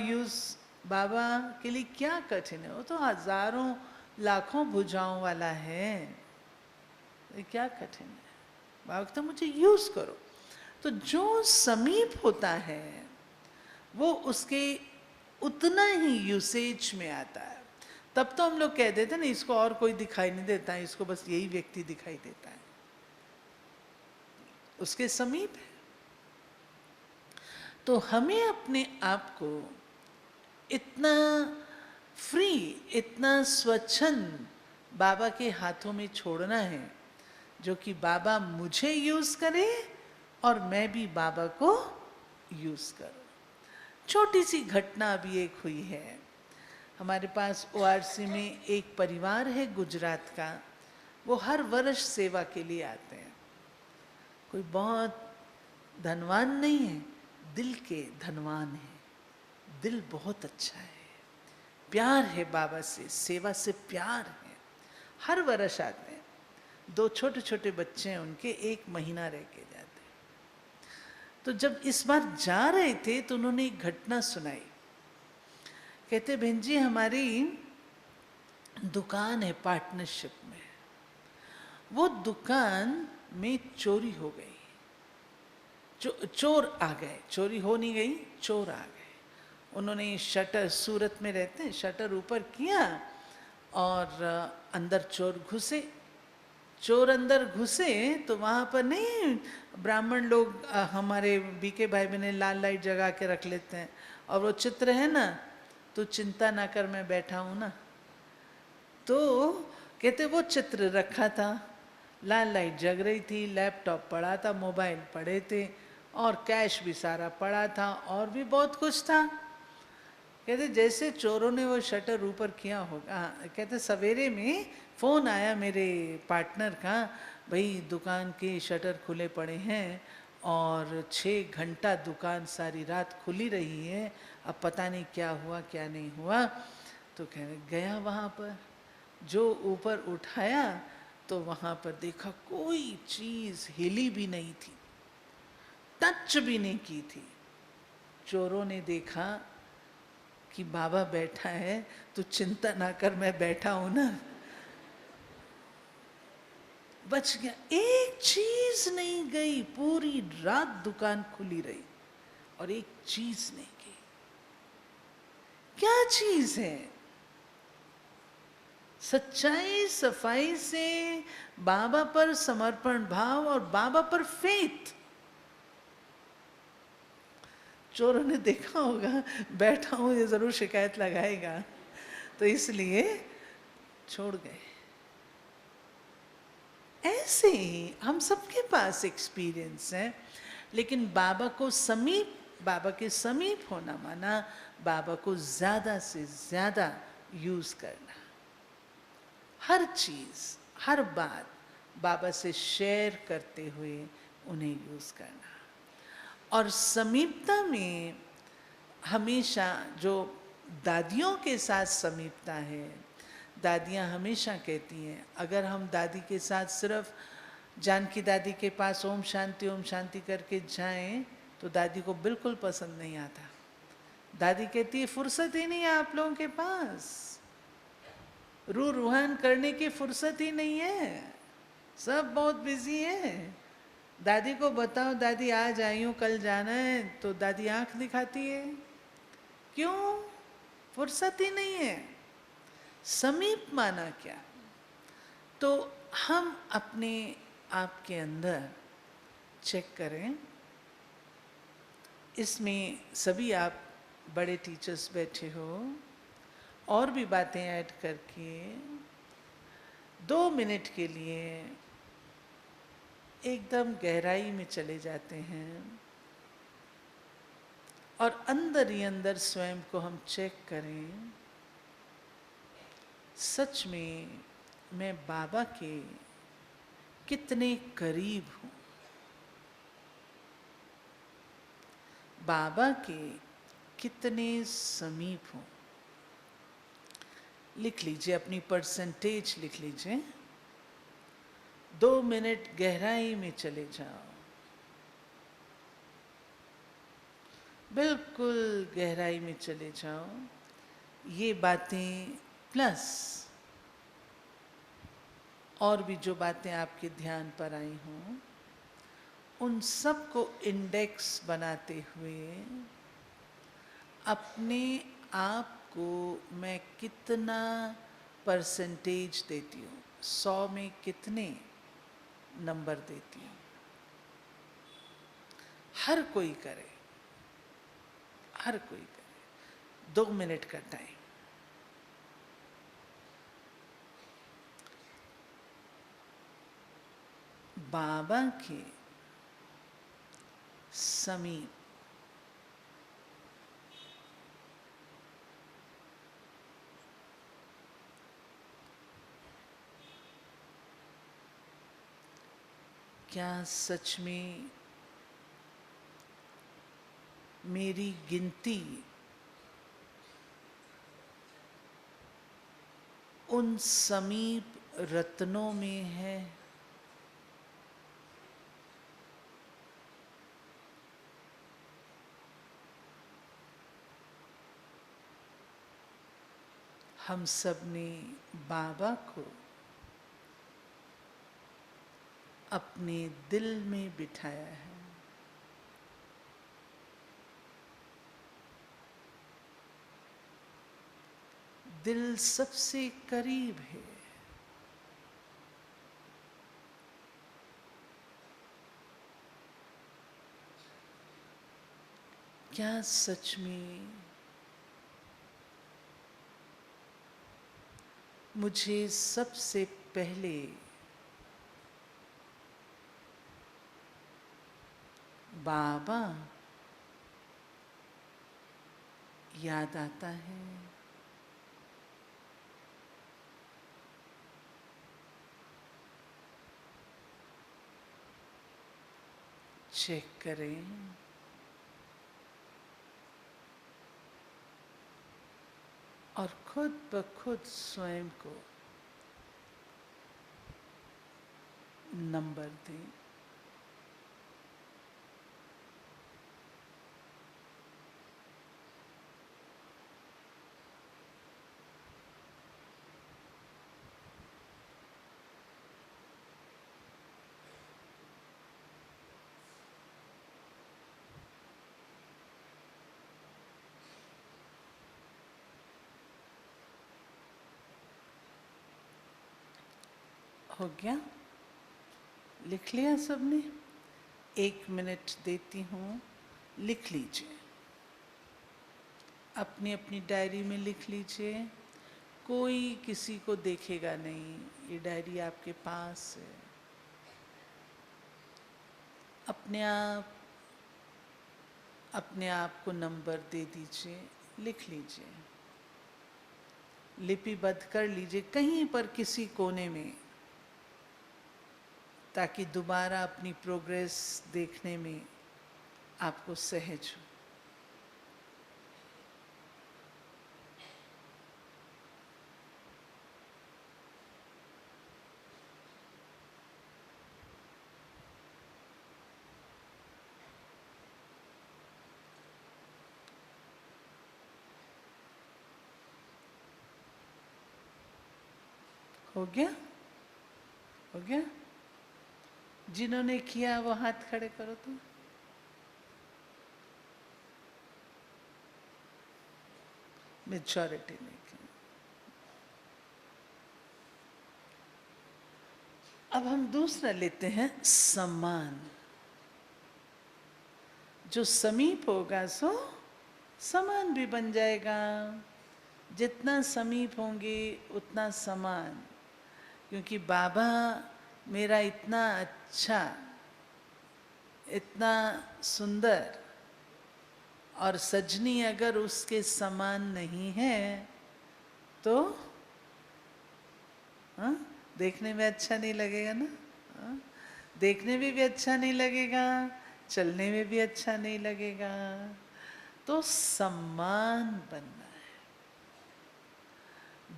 के लिए क्या कठिन है? वो तो हजारों लाखों भुजाओं वाला है, ये क्या कठिन है? बाबा तो मुझे यूज करो। तो जो समीप होता है वो उसके उतना ही यूसेज में आता है। तब तो हम लोग कह देते हैं ना, इसको और कोई दिखाई नहीं देता है, इसको बस यही व्यक्ति दिखाई देता है, उसके समीप है। तो हमें अपने आप को इतना फ्री, इतना स्वच्छंद बाबा के हाथों में छोड़ना है, जो कि बाबा मुझे यूज करे और मैं भी बाबा को यूज करूं। छोटी सी घटना अभी एक हुई है। हमारे पास ORC में एक परिवार है गुजरात का, वो हर वर्ष सेवा के लिए आते हैं। कोई बहुत धनवान नहीं है, दिल के धनवान है, दिल बहुत अच्छा है, प्यार है बाबा से, सेवा से प्यार है। हर वर्ष आते हैं, 2 छोटे छोटे बच्चे हैं उनके, 1 महीना रह के जाते हैं। तो जब इस बार जा रहे थे तो उन्होंने एक घटना सुनाई। कहते, बहन जी हमारी दुकान है पार्टनरशिप में, वो दुकान में चोरी हो गई, चोर आ गए, चोरी हो नहीं गई, चोर आ गए। उन्होंने शटर, सूरत में रहते हैं, शटर ऊपर किया और अंदर चोर घुसे। चोर अंदर घुसे तो वहाँ पर नहीं, ब्राह्मण लोग हमारे बीके भाई बहने लाल लाइट जगा के रख लेते हैं, और वो चित्र है ना, तो चिंता ना कर मैं बैठा हूँ ना, तो कहते वो चित्र रखा था, लाल लाइट जग रही थी, लैपटॉप पड़ा था, मोबाइल पड़े थे, और कैश भी सारा पड़ा था, और भी बहुत कुछ था। कहते जैसे चोरों ने वो शटर ऊपर किया होगा, कहते सवेरे में फ़ोन आया मेरे पार्टनर का, भाई दुकान के शटर खुले पड़े हैं और 6 घंटा दुकान सारी रात खुली रही है, अब पता नहीं क्या हुआ क्या नहीं हुआ। तो कह रहे गया वहाँ पर, जो ऊपर उठाया तो वहाँ पर देखा कोई चीज़ हिली भी नहीं थी, टच भी नहीं की थी। चोरों ने देखा कि बाबा बैठा है तो चिंता ना कर, मैं बैठा हूं ना, बच गया। एक चीज नहीं गई, पूरी रात दुकान खुली रही और एक चीज नहीं गई। क्या चीज है? सच्चाई सफाई से बाबा पर समर्पण भाव और बाबा पर फेथ। चोरों ने देखा होगा बैठा हूं, ये जरूर शिकायत लगाएगा, तो इसलिए छोड़ गए। ऐसे ही हम सबके पास एक्सपीरियंस है, लेकिन बाबा को समीप, बाबा के समीप होना माना बाबा को ज़्यादा से ज़्यादा यूज़ करना। हर चीज़, हर बात बाबा से शेयर करते हुए उन्हें यूज़ करना। और समीपता में हमेशा जो दादियों के साथ समीपता है, दादियाँ हमेशा कहती हैं अगर हम दादी के साथ सिर्फ जानकी दादी के पास ओम शांति करके जाएं तो दादी को बिल्कुल पसंद नहीं आता। दादी कहती है फुर्सत ही नहीं है आप लोगों के पास, रूह रूहान करने की फुर्सत ही नहीं है, सब बहुत बिजी है। दादी को बताओ दादी आज आई हूँ कल जाना है, तो दादी आंख दिखाती है, क्यों? फुर्सत ही नहीं है। समीप माना क्या? तो हम अपने आप के अंदर चेक करें। इसमें सभी आप बड़े टीचर्स बैठे हो, और भी बातें ऐड करके 2 मिनट के लिए एकदम गहराई में चले जाते हैं और अंदर ही अंदर स्वयं को हम चेक करें, सच में मैं बाबा के कितने करीब हूँ, बाबा के कितने समीप हूँ। लिख लीजिए, अपनी परसेंटेज लिख लीजिए। 2 मिनट गहराई में चले जाओ, बिल्कुल गहराई में चले जाओ। ये बातें प्लस और भी जो बातें आपके ध्यान पर आई हों, उन सब को इंडेक्स बनाते हुए अपने आप को मैं कितना परसेंटेज देती हूँ, 100 में कितने नंबर देती हूँ। हर कोई करे, हर कोई करे। 2 मिनट का टाइम। बाबा के समीप क्या सच में मेरी गिनती उन समीप रत्नों में है? हम सब ने बाबा को अपने दिल में बिठाया है। दिल सबसे करीब है। क्या सच में मुझे सबसे पहले बाबा याद आता है? चेक करें। और खुद ब खुद स्वयं को नंबर दें। हो गया? लिख लिया सबने? 1 मिनट देती हूँ, लिख लीजिए। अपनी अपनी डायरी में लिख लीजिए। कोई किसी को देखेगा नहीं, ये डायरी आपके पास है। अपने आप को नंबर दे दीजिए, लिख लीजिए, लिपिबद्ध कर लीजिए कहीं पर किसी कोने में, ताकि दोबारा अपनी प्रोग्रेस देखने में आपको सहज हो। हो गया? हो गया? जिन्होंने किया वो हाथ खड़े करो तो। मेजॉरिटी ने किया। अब हम दूसरा लेते हैं, सम्मान। जो समीप होगा सो समान भी बन जाएगा। जितना समीप होंगे उतना समान, क्योंकि बाबा मेरा इतना अच्छा, इतना सुंदर, और सजनी अगर उसके समान नहीं है तो हाँ, देखने में अच्छा नहीं लगेगा ना। हाँ, देखने में भी अच्छा नहीं लगेगा, चलने में भी अच्छा नहीं लगेगा। तो सम्मान बनना है।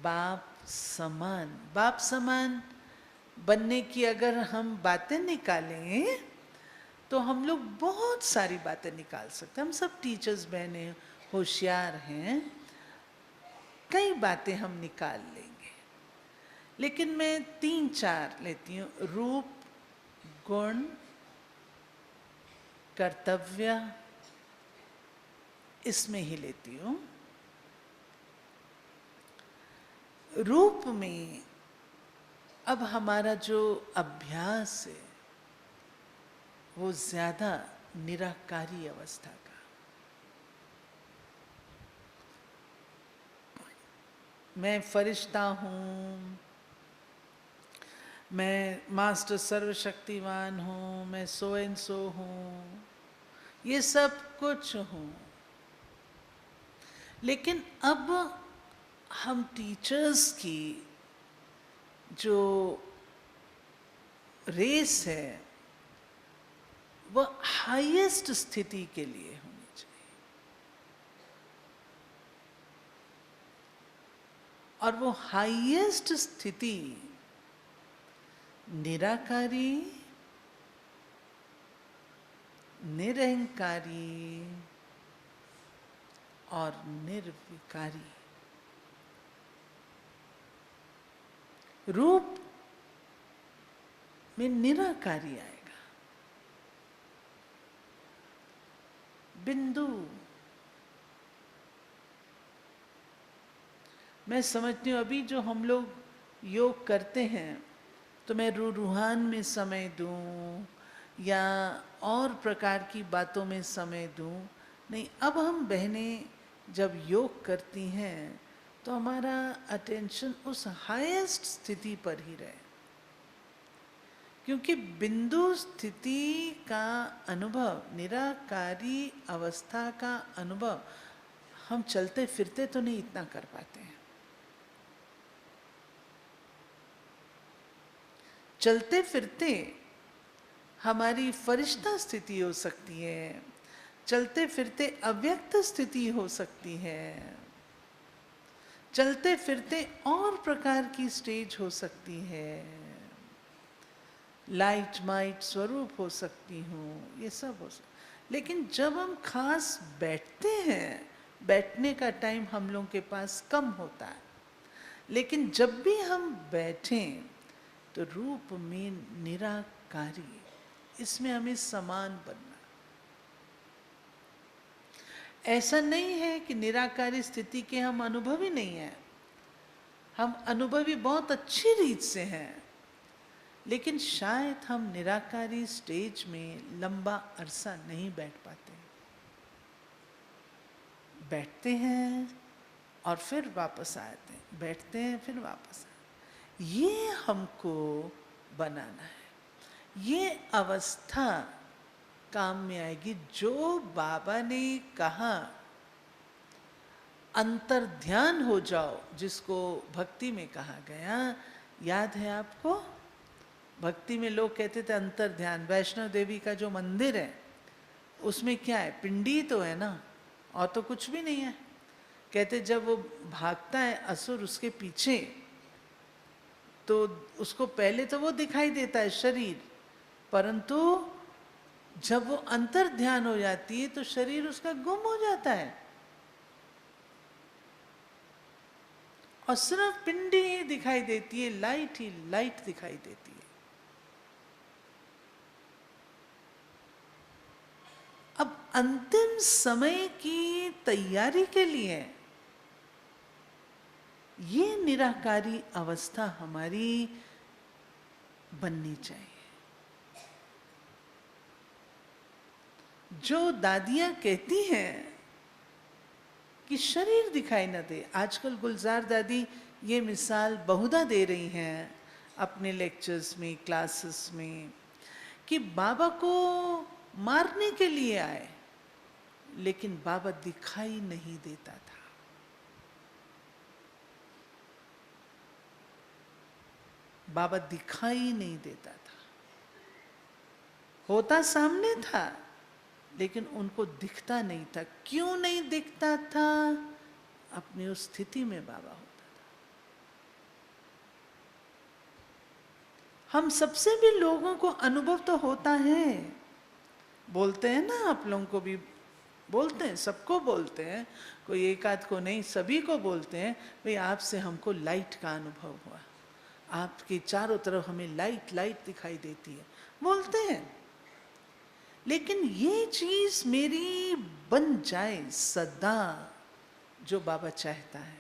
बाप समान, बाप समान बनने की अगर हम बातें निकालें तो हम लोग बहुत सारी बातें निकाल सकते हैं। हम सब टीचर्स बहने होशियार हैं, कई बातें हम निकाल लेंगे। लेकिन मैं 3-4 लेती हूँ। रूप, गुण, कर्तव्य, इसमें ही लेती हूँ। रूप में अब हमारा जो अभ्यास है वो ज्यादा निराकारी अवस्था का। मैं फरिश्ता हूँ, मैं मास्टर सर्वशक्तिमान हूँ, मैं सो एंड सो हूँ, ये सब कुछ हूँ। लेकिन अब हम टीचर्स की जो रेस है वह हाईएस्ट स्थिति के लिए होनी चाहिए, और वो हाईएस्ट स्थिति निराकारी, निरहंकारी और निर्विकारी। रूप में निराकारी आएगा, बिंदु। मैं समझती हूँ अभी जो हम लोग योग करते हैं तो मैं रूहान में समय दूं या और प्रकार की बातों में समय दूं, नहीं। अब हम बहनें जब योग करती हैं तो हमारा अटेंशन उस हाईएस्ट स्थिति पर ही रहे, क्योंकि बिंदु स्थिति का अनुभव, निराकारी अवस्था का अनुभव हम चलते फिरते तो नहीं इतना कर पाते हैं। चलते फिरते हमारी फरिश्ता स्थिति हो सकती है, चलते फिरते अव्यक्त स्थिति हो सकती है, चलते फिरते और प्रकार की स्टेज हो सकती है, लाइट माइट स्वरूप हो सकती हूँ, ये सब हो सकता। लेकिन जब हम खास बैठते हैं, बैठने का टाइम हम लोगों के पास कम होता है, लेकिन जब भी हम बैठें तो रूप में निराकारी, इसमें हमें समान बनना। ऐसा नहीं है कि निराकारी स्थिति के हम अनुभवी नहीं हैं, हम अनुभवी बहुत अच्छी रीत से हैं, लेकिन शायद हम निराकारी स्टेज में लंबा अरसा नहीं बैठ पाते। बैठते हैं और फिर वापस आते हैं, बैठते हैं फिर वापस आते हैं। ये हमको बनाना है, ये अवस्था काम में आएगी। जो बाबा ने कहा अंतर ध्यान हो जाओ, जिसको भक्ति में कहा गया, याद है आपको? भक्ति में लोग कहते थे अंतर ध्यान। वैष्णव देवी का जो मंदिर है उसमें क्या है? पिंडी तो है ना, और तो कुछ भी नहीं है। कहते जब वो भागता है असुर उसके पीछे, तो उसको पहले तो वो दिखाई देता है शरीर, परंतु जब वो अंतर ध्यान हो जाती है तो शरीर उसका गुम हो जाता है और सिर्फ पिंडी ही दिखाई देती है, लाइट ही लाइट दिखाई देती है। अब अंतिम समय की तैयारी के लिए ये निराकारी अवस्था हमारी बननी चाहिए। जो दादियां कहती हैं कि शरीर दिखाई न दे, आजकल गुलजार दादी ये मिसाल बहुधा दे रही हैं अपने लेक्चर्स में, क्लासेस में, कि बाबा को मारने के लिए आए, लेकिन बाबा दिखाई नहीं देता था। बाबा दिखाई नहीं देता था, होता सामने था लेकिन उनको दिखता नहीं था। क्यों नहीं दिखता था? अपनी उस स्थिति में बाबा होता था। हम सबसे भी लोगों को अनुभव तो होता है, बोलते हैं ना, आप लोगों को भी बोलते हैं, सबको बोलते हैं, कोई एक आध को नहीं, सभी को बोलते हैं, भाई आपसे हमको लाइट का अनुभव हुआ, आपके चारों तरफ हमें लाइट लाइट दिखाई देती है, बोलते हैं। लेकिन ये चीज मेरी बन जाए सदा, जो बाबा चाहता है,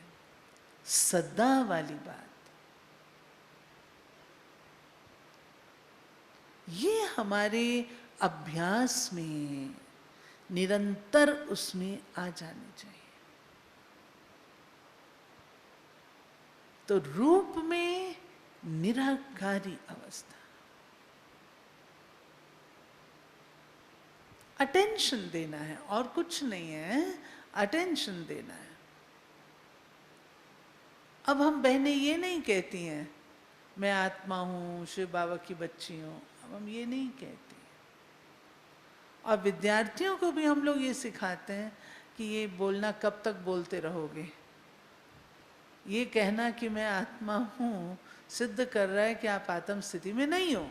सदा वाली बात, ये हमारे अभ्यास में निरंतर उसमें आ जानी चाहिए। तो रूप में निराकारी अवस्था, अटेंशन देना है और कुछ नहीं है, अटेंशन देना है। अब हम बहनें ये नहीं कहती हैं मैं आत्मा हूँ, शिव बाबा की बच्ची हूँ, अब हम ये नहीं कहते। और विद्यार्थियों को भी हम लोग ये सिखाते हैं कि ये बोलना कब तक बोलते रहोगे। ये कहना कि मैं आत्मा हूँ सिद्ध कर रहा है कि आप आत्म स्थिति में नहीं हो।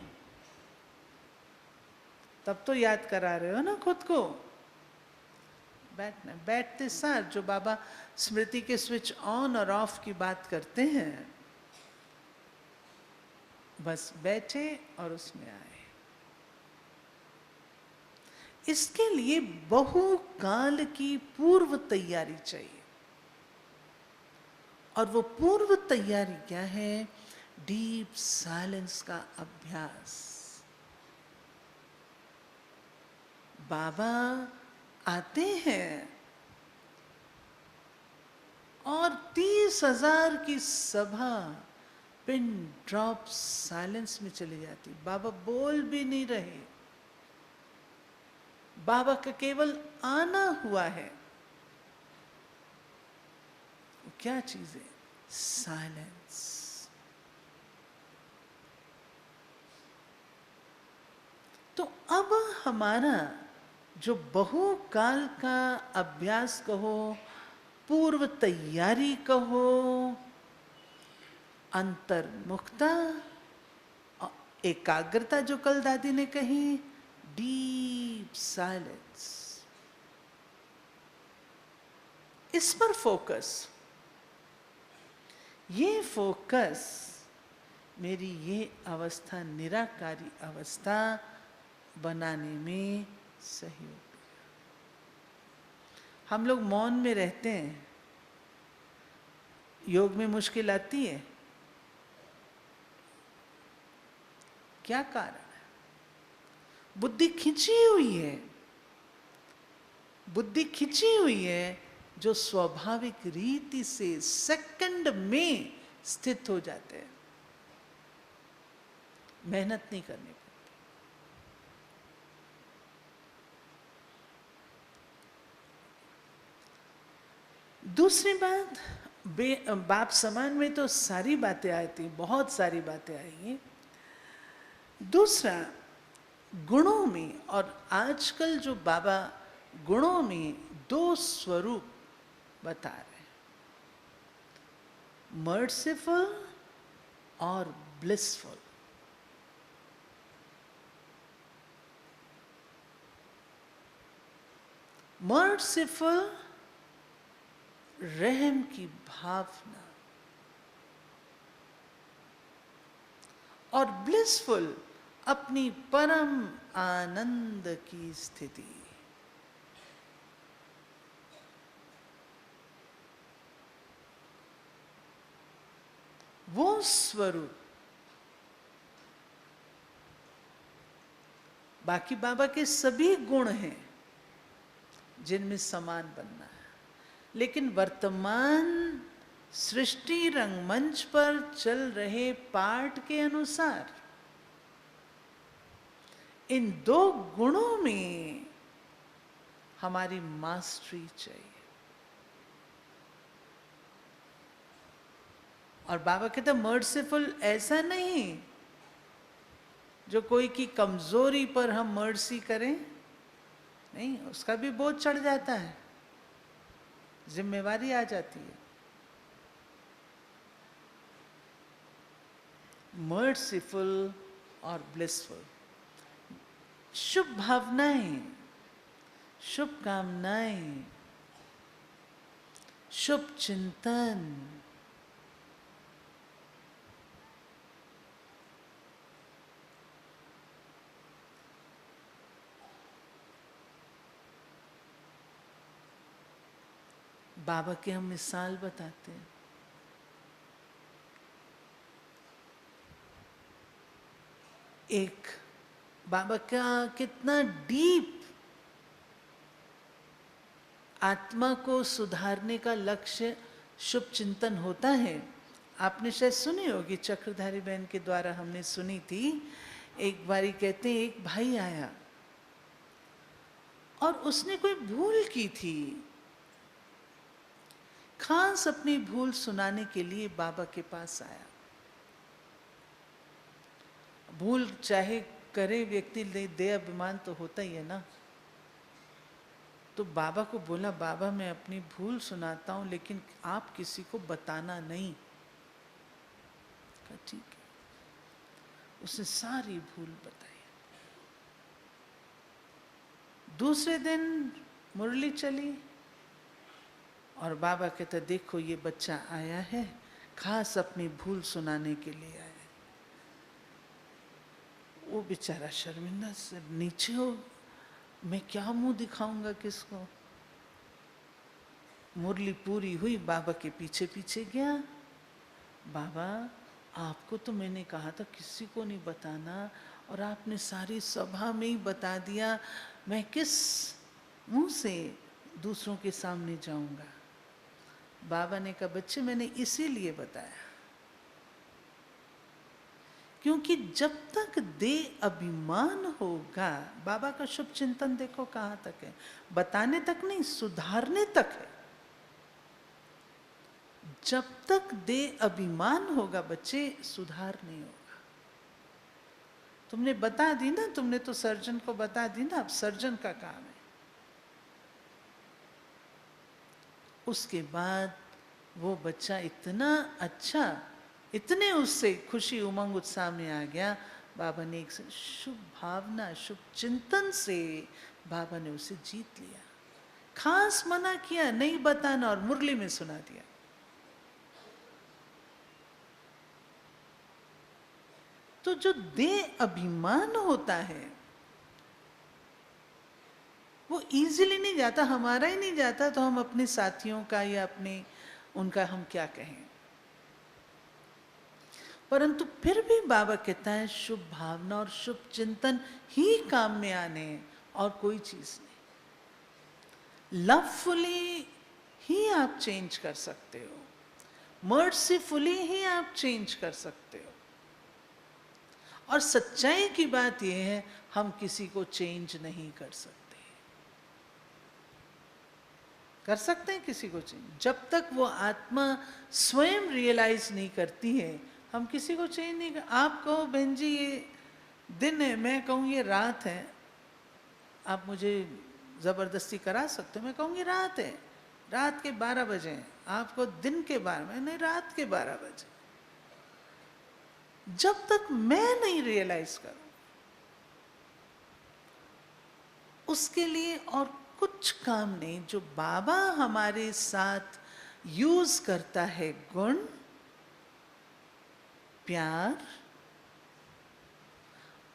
तब तो याद करा रहे हो ना खुद को। बैठना, बैठते साथ जो बाबा स्मृति के स्विच ऑन और ऑफ की बात करते हैं, बस बैठे और उसमें आए। इसके लिए बहुकाल की पूर्व तैयारी चाहिए। और वो पूर्व तैयारी क्या है? डीप साइलेंस का अभ्यास। बाबा आते हैं और 30,000 की सभा पिन ड्रॉप साइलेंस में चली जाती। बाबा बोल भी नहीं रहे, बाबा का केवल आना हुआ है। वो क्या चीज है? साइलेंस। तो अब हमारा जो बहुकाल का अभ्यास कहो, पूर्व तैयारी कहो, अंतर्मुखता, एकाग्रता जो कल दादी ने कही, डीप साइलेंस, इस पर फोकस, ये फोकस मेरी ये अवस्था, निराकारी अवस्था बनाने में सहयोग। हम लोग मौन में रहते हैं, योग में मुश्किल आती है, क्या कारण है? बुद्धि खिंची हुई है, बुद्धि खिंची हुई है, जो स्वाभाविक रीति से सेकंड में स्थित हो जाते हैं, मेहनत नहीं करनी पड़ती। दूसरी बात, बाप समान में तो सारी बातें आती, बहुत सारी बातें आई। दूसरा, गुणों में, और आजकल जो बाबा गुणों में दो स्वरूप बता रहे हैं, मर्सीफुल और ब्लिसफुल। मर्सीफुल, रहम की भावना, और ब्लिसफुल, अपनी परम आनंद की स्थिति। वो स्वरूप, बाकी बाबा के सभी गुण हैं जिनमें समान बनना है, लेकिन वर्तमान सृष्टि रंगमंच पर चल रहे पाठ के अनुसार इन दो गुणों में हमारी मास्टरी चाहिए। और बाबा कहते मर्सीफुल ऐसा नहीं जो कोई की कमजोरी पर हम मर्सी करें, नहीं, उसका भी बोझ चढ़ जाता है, जिम्मेवारी आ जाती है। मर्सीफुल और ब्लिसफुल, शुभ भावनाएं, शुभ कामनाएं, शुभ चिंतन, बाबा के हम मिसाल बताते हैं। एक बाबा का कितना डीप आत्मा को सुधारने का लक्ष्य शुभ चिंतन होता है। आपने शायद सुनी होगी, चक्रधारी बहन के द्वारा हमने सुनी थी। एक बारी कहते हैं एक भाई आया और उसने कोई भूल की थी, खास अपनी भूल सुनाने के लिए बाबा के पास आया। भूल चाहे करे व्यक्ति, दे अभिमान तो होता ही है ना। तो बाबा को बोला, बाबा मैं अपनी भूल सुनाता हूं लेकिन आप किसी को बताना नहीं। कहा ठीक है। उसने सारी भूल बताई। दूसरे दिन मुरली चली और बाबा कहते देखो ये बच्चा आया है, खास अपनी भूल सुनाने के लिए आया है। वो बेचारा शर्मिंदा से नीचे हो, मैं क्या मुंह दिखाऊंगा किसको। मुरली पूरी हुई, बाबा के पीछे पीछे गया। बाबा आपको तो मैंने कहा था किसी को नहीं बताना, और आपने सारी सभा में ही बता दिया, मैं किस मुंह से दूसरों के सामने जाऊंगा। बाबा ने कहा बच्चे मैंने इसीलिए बताया क्योंकि जब तक दे अभिमान होगा, बाबा का शुभ चिंतन देखो कहाँ तक है, बताने तक नहीं सुधारने तक है। जब तक दे अभिमान होगा बच्चे, सुधार नहीं होगा। तुमने बता दी ना, तुमने तो सर्जन को बता दी ना, अब सर्जन का काम है। उसके बाद वो बच्चा इतना अच्छा, इतने उससे खुशी उमंग उत्साह में आ गया, बाबा ने एक शुभ भावना, शुभ चिंतन से बाबा ने उसे जीत लिया। खास मना किया नहीं बताना और मुरली में सुना दिया। तो जो देह अभिमान होता है वो इजीली नहीं जाता, हमारा ही नहीं जाता तो हम अपने साथियों का या अपने उनका हम क्या कहें। परंतु फिर भी बाबा कहता है शुभ भावना और शुभ चिंतन ही काम में आने और कोई चीज नहीं। लवफुली ही आप चेंज कर सकते हो, मर्सीफुली ही आप चेंज कर सकते हो। और सच्चाई की बात यह है हम किसी को चेंज नहीं कर सकते। कर सकते हैं किसी को चेंज, जब तक वो आत्मा स्वयं रियलाइज नहीं करती है हम किसी को चेंज नहीं कर। आप कहो बहन जी ये दिन है, मैं कहूँ ये रात है, आप मुझे ज़बरदस्ती करा सकते हो, मैं कहूँगी रात है, रात के 12 बजे हैं, आपको दिन के 12 में, नहीं रात के 12 बजे। जब तक मैं नहीं रियलाइज करूं उसके लिए और कुछ काम नहीं। जो बाबा हमारे साथ यूज करता है गुण, प्यार,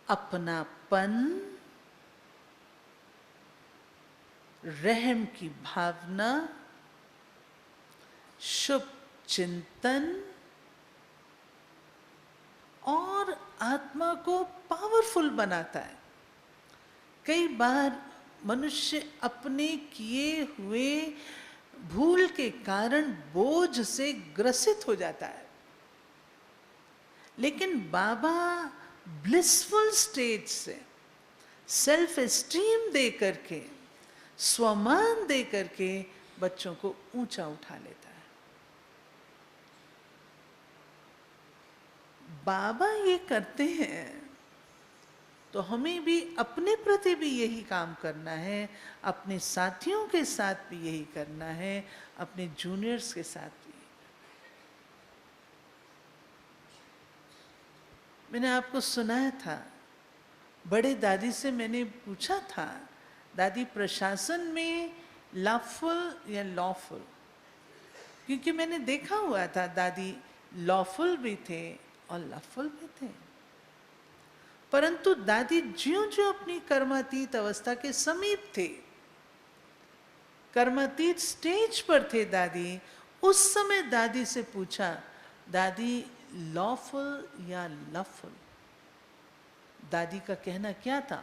अपनापन, रहम की भावना, शुभ चिंतन और आत्मा को पावरफुल बनाता है। कई बार मनुष्य अपने किए हुए भूल के कारण बोझ से ग्रसित हो जाता है, लेकिन बाबा ब्लिसफुल स्टेज से सेल्फ एस्टीम दे करके, स्वमान दे करके बच्चों को ऊंचा उठा लेता है। बाबा ये करते हैं तो हमें भी अपने प्रति भी यही काम करना है, अपने साथियों के साथ भी यही करना है, अपने जूनियर्स के साथ भी। मैंने आपको सुनाया था, बड़े दादी से मैंने पूछा था, दादी प्रशासन में लॉफुल या लॉफुल, क्योंकि मैंने देखा हुआ था दादी लॉफुल भी थे और लॉफुल भी थे। परंतु दादी ज्यों ज्यों अपनी कर्मातीत अवस्था के समीप थे, कर्मातीत स्टेज पर थे दादी, उस समय दादी से पूछा, दादी लॉफुल या लवफुल? दादी का कहना क्या था?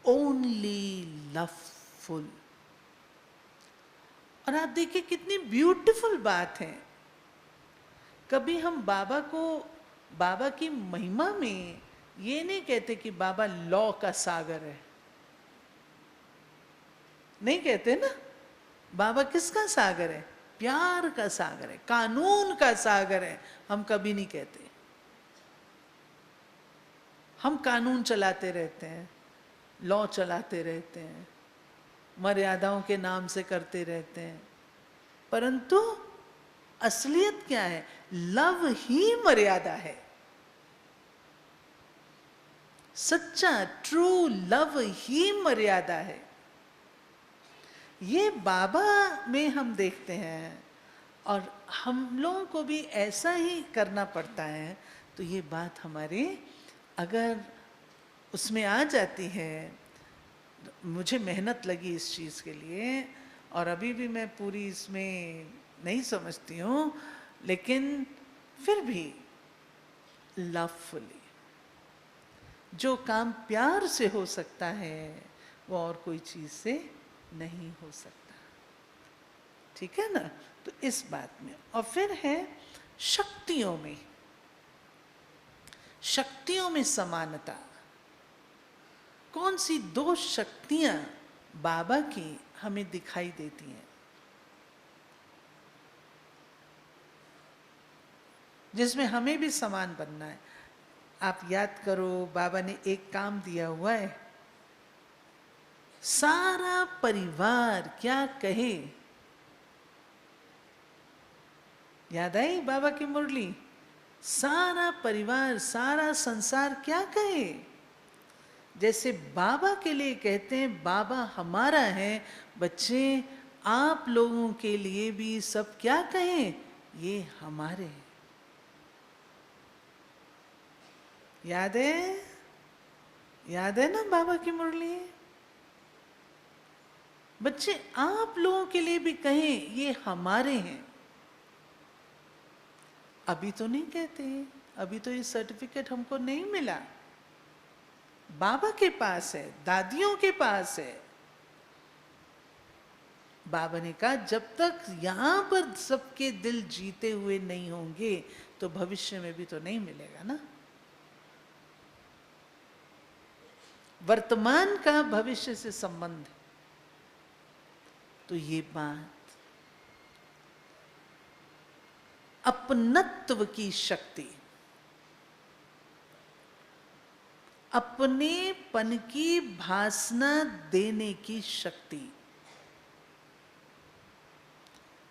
Only loveful. और आप देखिए कितनी ब्यूटीफुल बात है। कभी हम बाबा को, बाबा की महिमा में ये नहीं कहते कि बाबा लॉ का सागर है, नहीं कहते ना। बाबा किसका सागर है? प्यार का सागर है, कानून का सागर है। हम कभी नहीं कहते। हम कानून चलाते रहते हैं, लॉ चलाते रहते हैं, मर्यादाओं के नाम से करते रहते हैं, परंतु असलियत क्या है? लव ही मर्यादा है। सच्चा ट्रू लव ही मर्यादा है। ये बाबा में हम देखते हैं और हम लोगों को भी ऐसा ही करना पड़ता है। तो ये बात हमारे अगर उसमें आ जाती है, मुझे मेहनत लगी इस चीज़ के लिए और अभी भी मैं पूरी इसमें नहीं समझती हूँ, लेकिन फिर भी लवफुली जो काम प्यार से हो सकता है वो और कोई चीज़ से नहीं हो सकता। ठीक है ना? तो इस बात में। और फिर है शक्तियों में, शक्तियों में समानता। कौन सी दो शक्तियां बाबा की हमें दिखाई देती हैं जिसमें हमें भी समान बनना है? आप याद करो, बाबा ने एक काम दिया हुआ है, सारा परिवार क्या कहे। याद आई बाबा की मुरली? सारा परिवार, सारा संसार क्या कहे। जैसे बाबा के लिए कहते हैं बाबा हमारा है, बच्चे आप लोगों के लिए भी सब क्या कहें, ये हमारे हैं। याद है? याद है ना बाबा की मुरली? बच्चे आप लोगों के लिए भी कहें ये हमारे हैं। अभी तो नहीं कहते, अभी तो ये सर्टिफिकेट हमको नहीं मिला, बाबा के पास है, दादियों के पास है। बाबा ने कहा जब तक यहां पर सबके दिल जीते हुए नहीं होंगे तो भविष्य में भी तो नहीं मिलेगा ना। वर्तमान का भविष्य से संबंध है। तो ये बात अपनत्व की शक्ति, अपनेपन की भासना देने की शक्ति।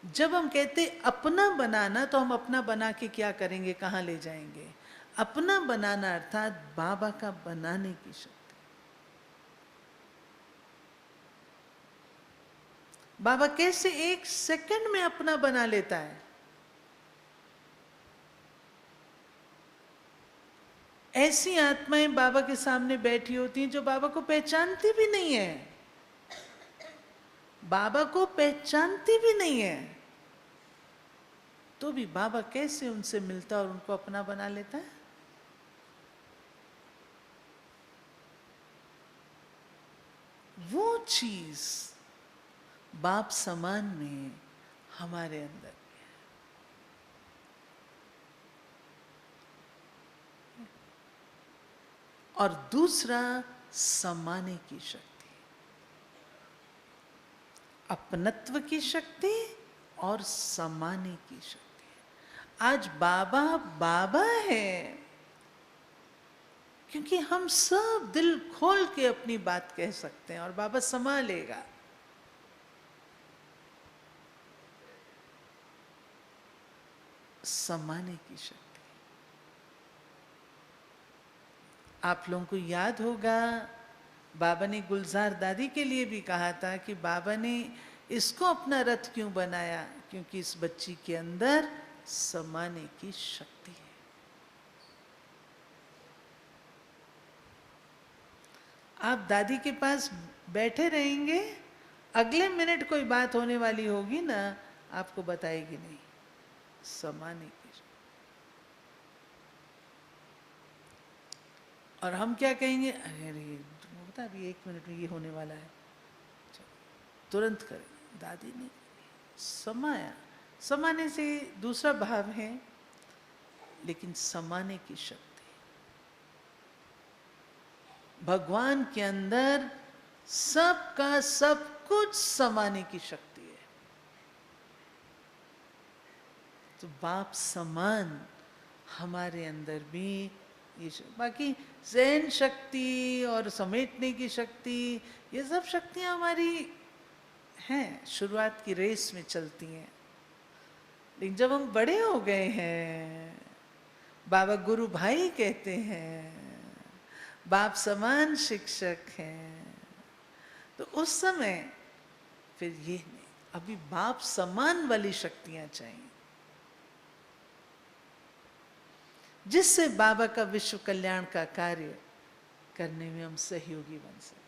जब हम कहते अपना बनाना, तो हम अपना बना के क्या करेंगे, कहां ले जाएंगे? अपना बनाना अर्थात बाबा का बनाने की शक्ति। बाबा कैसे एक सेकंड में अपना बना लेता है। ऐसी आत्माएं बाबा के सामने बैठी होती हैं जो बाबा को पहचानती भी नहीं है, बाबा को पहचानती भी नहीं है, तो भी बाबा कैसे उनसे मिलता और उनको अपना बना लेता है। वो चीज बाप समान में हमारे अंदर है। और दूसरा समाने की शक्ति, अपनत्व की शक्ति और समाने की शक्ति। आज बाबा बाबा है क्योंकि हम सब दिल खोल के अपनी बात कह सकते हैं और बाबा समा लेगा। समाने की शक्ति। आप लोगों को याद होगा बाबा ने गुलजार दादी के लिए भी कहा था कि बाबा ने इसको अपना रथ क्यों बनाया, क्योंकि इस बच्ची के अंदर समाने की शक्ति है। आप दादी के पास बैठे रहेंगे, अगले मिनट कोई बात होने वाली होगी ना, आपको बताएगी नहीं। समाने की। और हम क्या कहेंगे, अरे अरे बता अभी 1 मिनट में ये होने वाला है, तुरंत करें। दादी ने समाया। समाने से दूसरा भाव है, लेकिन समाने की शक्ति भगवान के अंदर सबका सब कुछ समाने की शक्ति है। तो बाप समान हमारे अंदर भी ये बाकी सहन शक्ति और समेटने की शक्ति, ये सब शक्तियां हमारी हैं, शुरुआत की रेस में चलती हैं। लेकिन जब हम बड़े हो गए हैं, बाबा गुरु भाई कहते हैं, बाप समान शिक्षक हैं, तो उस समय फिर ये नहीं, अभी बाप समान वाली शक्तियां चाहिए जिससे बाबा का विश्व कल्याण का कार्य करने में हम सहयोगी बन सके।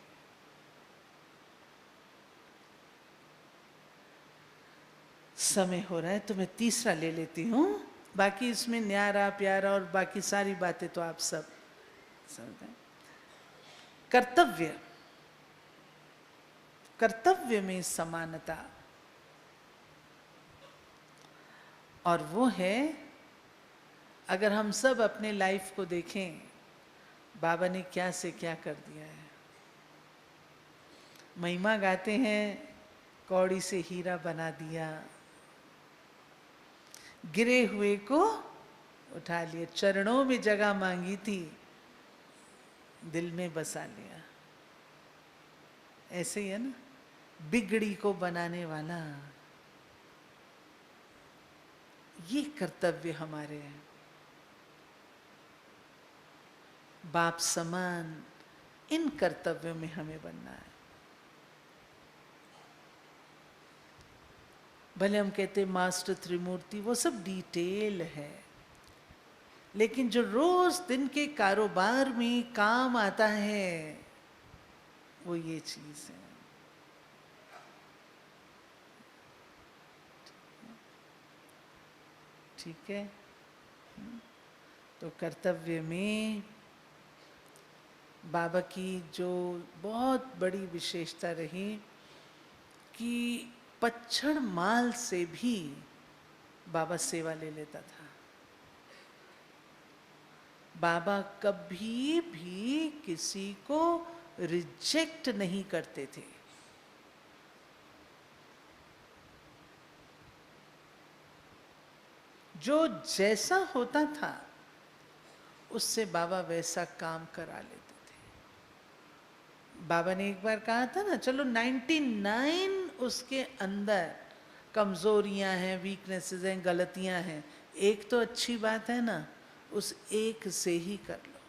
समय हो रहा है तो मैं तीसरा ले लेती हूं, बाकी इसमें न्यारा प्यारा और बाकी सारी बातें तो आप सब समझें। कर्तव्य, कर्तव्य में समानता, और वो है, अगर हम सब अपने लाइफ को देखें, बाबा ने क्या से क्या कर दिया है। महिमा गाते हैं, कौड़ी से हीरा बना दिया, गिरे हुए को उठा लिए, चरणों में जगह मांगी थी, दिल में बसा लिया। ऐसे ही है ना, बिगड़ी को बनाने वाला, ये कर्तव्य हमारे हैं। बाप समान इन कर्तव्यों में हमें बनना है। भले हम कहते मास्टर त्रिमूर्ति, वो सब डिटेल है, लेकिन जो रोज दिन के कारोबार में काम आता है वो ये चीज है। ठीक है, तो कर्तव्य में बाबा की जो बहुत बड़ी विशेषता रही कि पच्छड़ माल से भी बाबा सेवा ले लेता था। बाबा कभी भी किसी को रिजेक्ट नहीं करते थे। जो जैसा होता था उससे बाबा वैसा काम करा लेते थे। बाबा ने एक बार कहा था ना, चलो 99 उसके अंदर कमजोरियां हैं, वीकनेसेस हैं, गलतियां हैं, एक तो अच्छी बात है ना, उस एक से ही कर लो,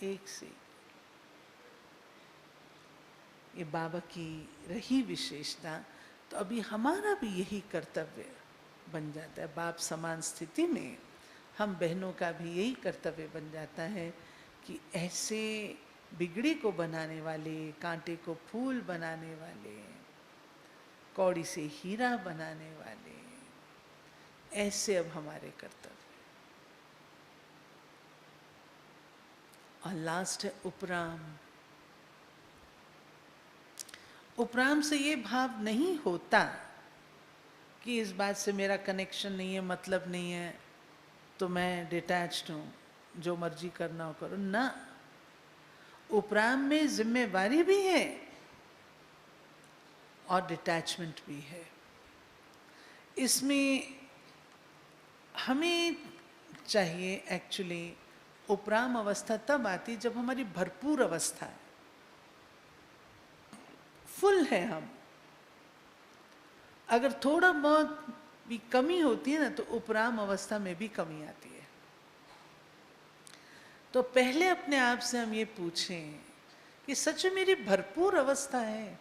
एक से। ये बाबा की रही विशेषता। तो अभी हमारा भी यही कर्तव्य बन जाता है। बाप समान स्थिति में हम बहनों का भी यही कर्तव्य बन जाता है कि ऐसे बिगड़ी को बनाने वाले, कांटे को फूल बनाने वाले, कौड़ी से हीरा बनाने वाले, ऐसे अब हमारे कर्तव्य। और लास्ट है उपराम। उपराम से ये भाव नहीं होता कि इस बात से मेरा कनेक्शन नहीं है, मतलब नहीं है, तो मैं डिटैच्ड हूँ, जो मर्जी करना हो करो ना। उपराम में जिम्मेवारी भी है और डिटैचमेंट भी है। इसमें हमें चाहिए एक्चुअली, उपराम अवस्था तब आती जब हमारी भरपूर अवस्था है, फुल है हम। अगर थोड़ा बहुत भी कमी होती है ना, तो उपराम अवस्था में भी कमी आती है। तो पहले अपने आप से हम ये पूछें कि सच में मेरी भरपूर अवस्था है?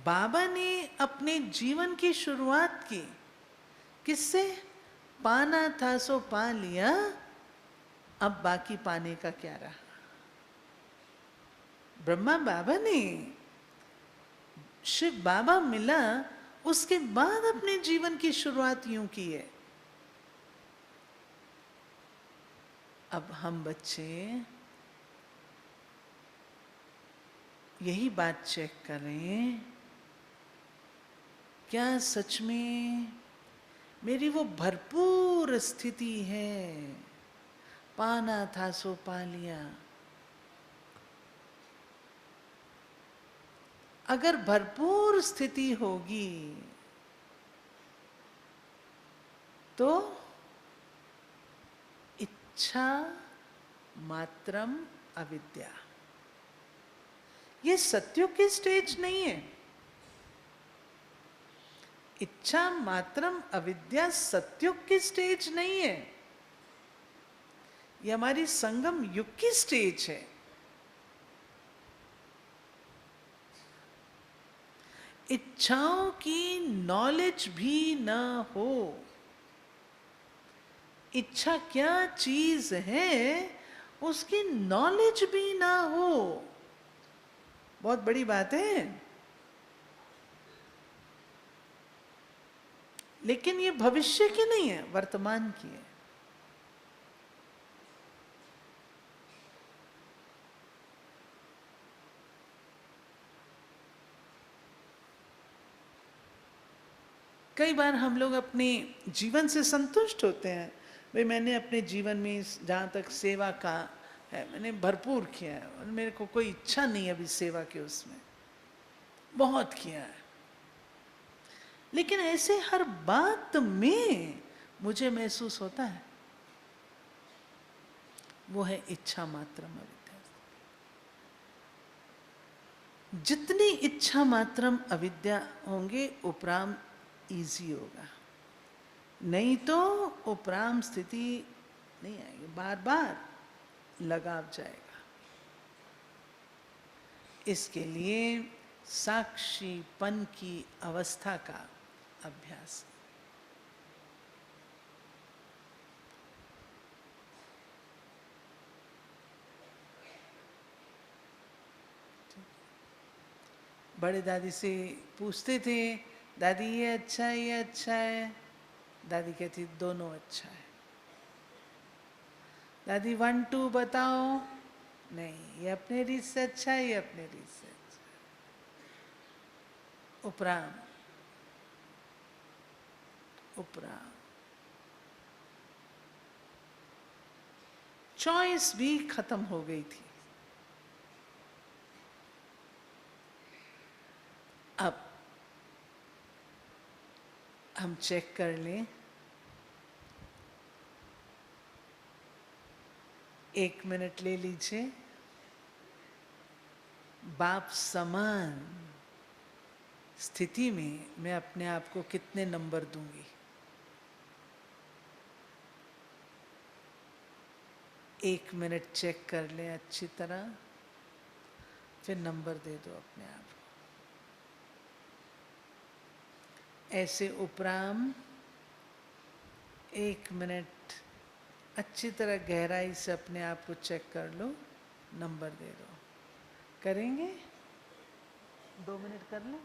बाबा ने अपने जीवन की शुरुआत की किससे? पाना था सो पा लिया, अब बाकी पाने का क्या रहा। ब्रह्मा बाबा ने, शिव बाबा मिला, उसके बाद अपने जीवन की शुरुआत यूं की है। अब हम बच्चे यही बात चेक करें, क्या सच में मेरी वो भरपूर स्थिति है? पाना था सो पा लिया। अगर भरपूर स्थिति होगी तो इच्छा मात्रम अविद्या, ये सत्युग की स्टेज नहीं है। इच्छा मात्रम अविद्या सत्युग की स्टेज नहीं है, ये हमारी संगम युग की स्टेज है। इच्छाओं की नॉलेज भी न हो, इच्छा क्या चीज है उसकी नॉलेज भी ना हो, बहुत बड़ी बात है। लेकिन ये भविष्य की नहीं है, वर्तमान की है। कई बार हम लोग अपने जीवन से संतुष्ट होते हैं, भाई मैंने अपने जीवन में जहाँ तक सेवा का है, मैंने भरपूर किया है और मेरे को कोई इच्छा नहीं अभी सेवा के उसमें, बहुत किया है। लेकिन ऐसे हर बात में मुझे महसूस होता है वो है इच्छा मात्रम अविद्या। जितनी इच्छा मात्रम अविद्या होंगे उपराम इजी होगा, नहीं तो उपराम स्थिति नहीं आएगी, बार बार लगाव जाएगा। इसके लिए साक्षीपन की अवस्था का अभ्यास। बड़े दादी से पूछते थे, दादी ये अच्छा है ये अच्छा है, दादी कहती दोनों अच्छा है। दादी 1 2 बताओ, नहीं ये अपने रीत से अच्छा है, ये अपने रीत से अच्छा है। उपराम उपराम चॉइस भी खत्म हो गई थी। अब हम चेक कर लें, 1 मिनट ले लीजिए। बाप समान स्थिति में मैं अपने आप को कितने नंबर दूंगी? 1 मिनट चेक कर लें अच्छी तरह, फिर नंबर दे दो अपने आप को। ऐसे उपराम 1 मिनट अच्छी तरह गहराई से अपने आप को चेक कर लो, नंबर दे दो। करेंगे? 2 मिनट कर लें?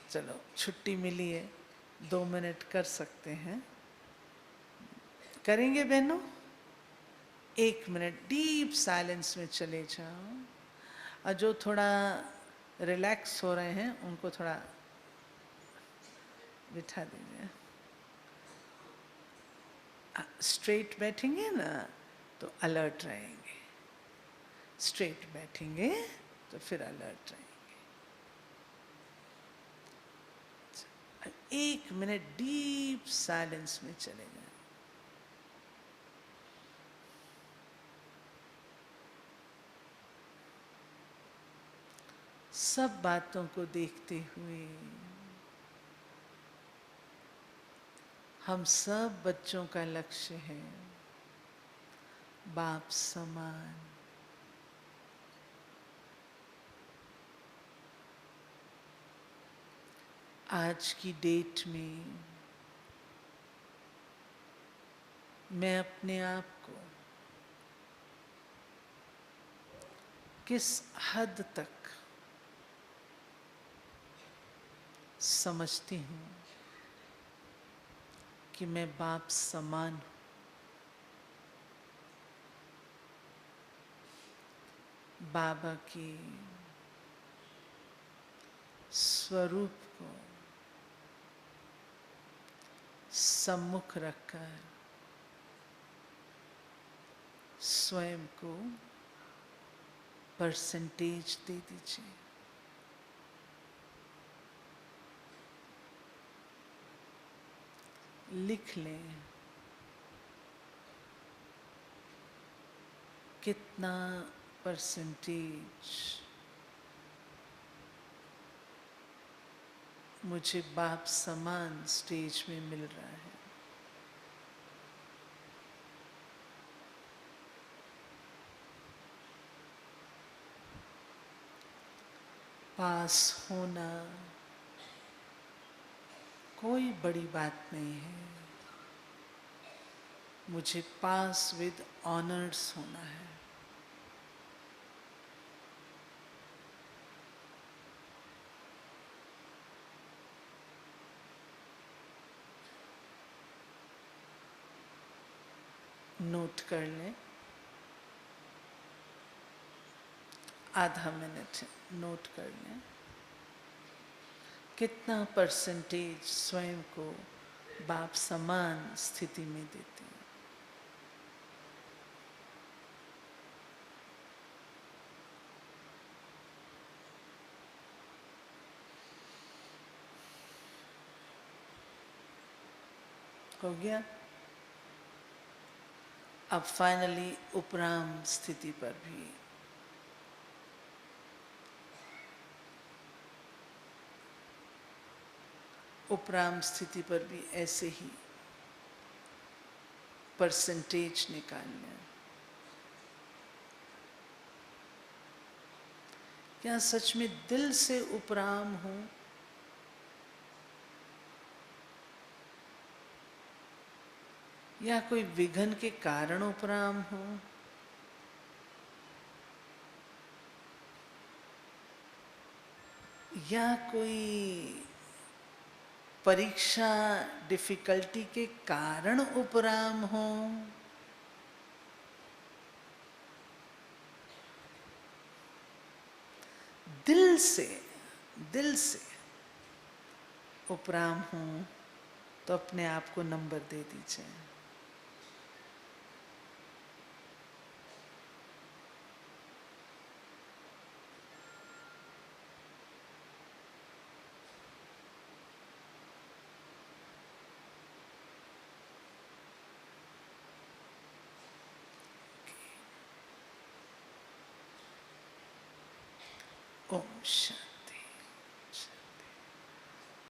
चलो छुट्टी मिली है, 2 मिनट कर सकते हैं। करेंगे बहनों? 1 मिनट डीप साइलेंस में चले जाओ, और जो थोड़ा रिलैक्स हो रहे हैं उनको थोड़ा बिठा दीजिए। स्ट्रेट बैठेंगे ना तो अलर्ट रहेंगे, स्ट्रेट बैठेंगे तो फिर अलर्ट रहेंगे। 1 मिनट डीप साइलेंस में चले जाएं। सब बातों को देखते हुए हम सब बच्चों का लक्ष्य है बाप समान। आज की डेट में मैं अपने आप को किस हद तक समझती हूँ कि मैं बाप समान हूँ। बाबा के स्वरूप को सम्मुख रखकर स्वयं को परसेंटेज दे दीजिए। लिख लें कितना परसेंटेज मुझे बाप समान स्टेज में मिल रहा है। पास होना कोई बड़ी बात नहीं है, मुझे पास विद ऑनर्स होना है। नोट कर लें, आधा मिनट नोट कर लें कितना परसेंटेज स्वयं को बाप समान स्थिति में देते हैं। हो गया। अब फाइनली उपराम स्थिति पर भी ऐसे ही परसेंटेज निकालना। क्या सच में दिल से उपराम हूं, या कोई विघ्न के कारण उपराम हूं? या कोई परीक्षा डिफिकल्टी के कारण उपराम हो? दिल से उपराम हूं तो अपने आप को नंबर दे दीजिए। ओम शांति।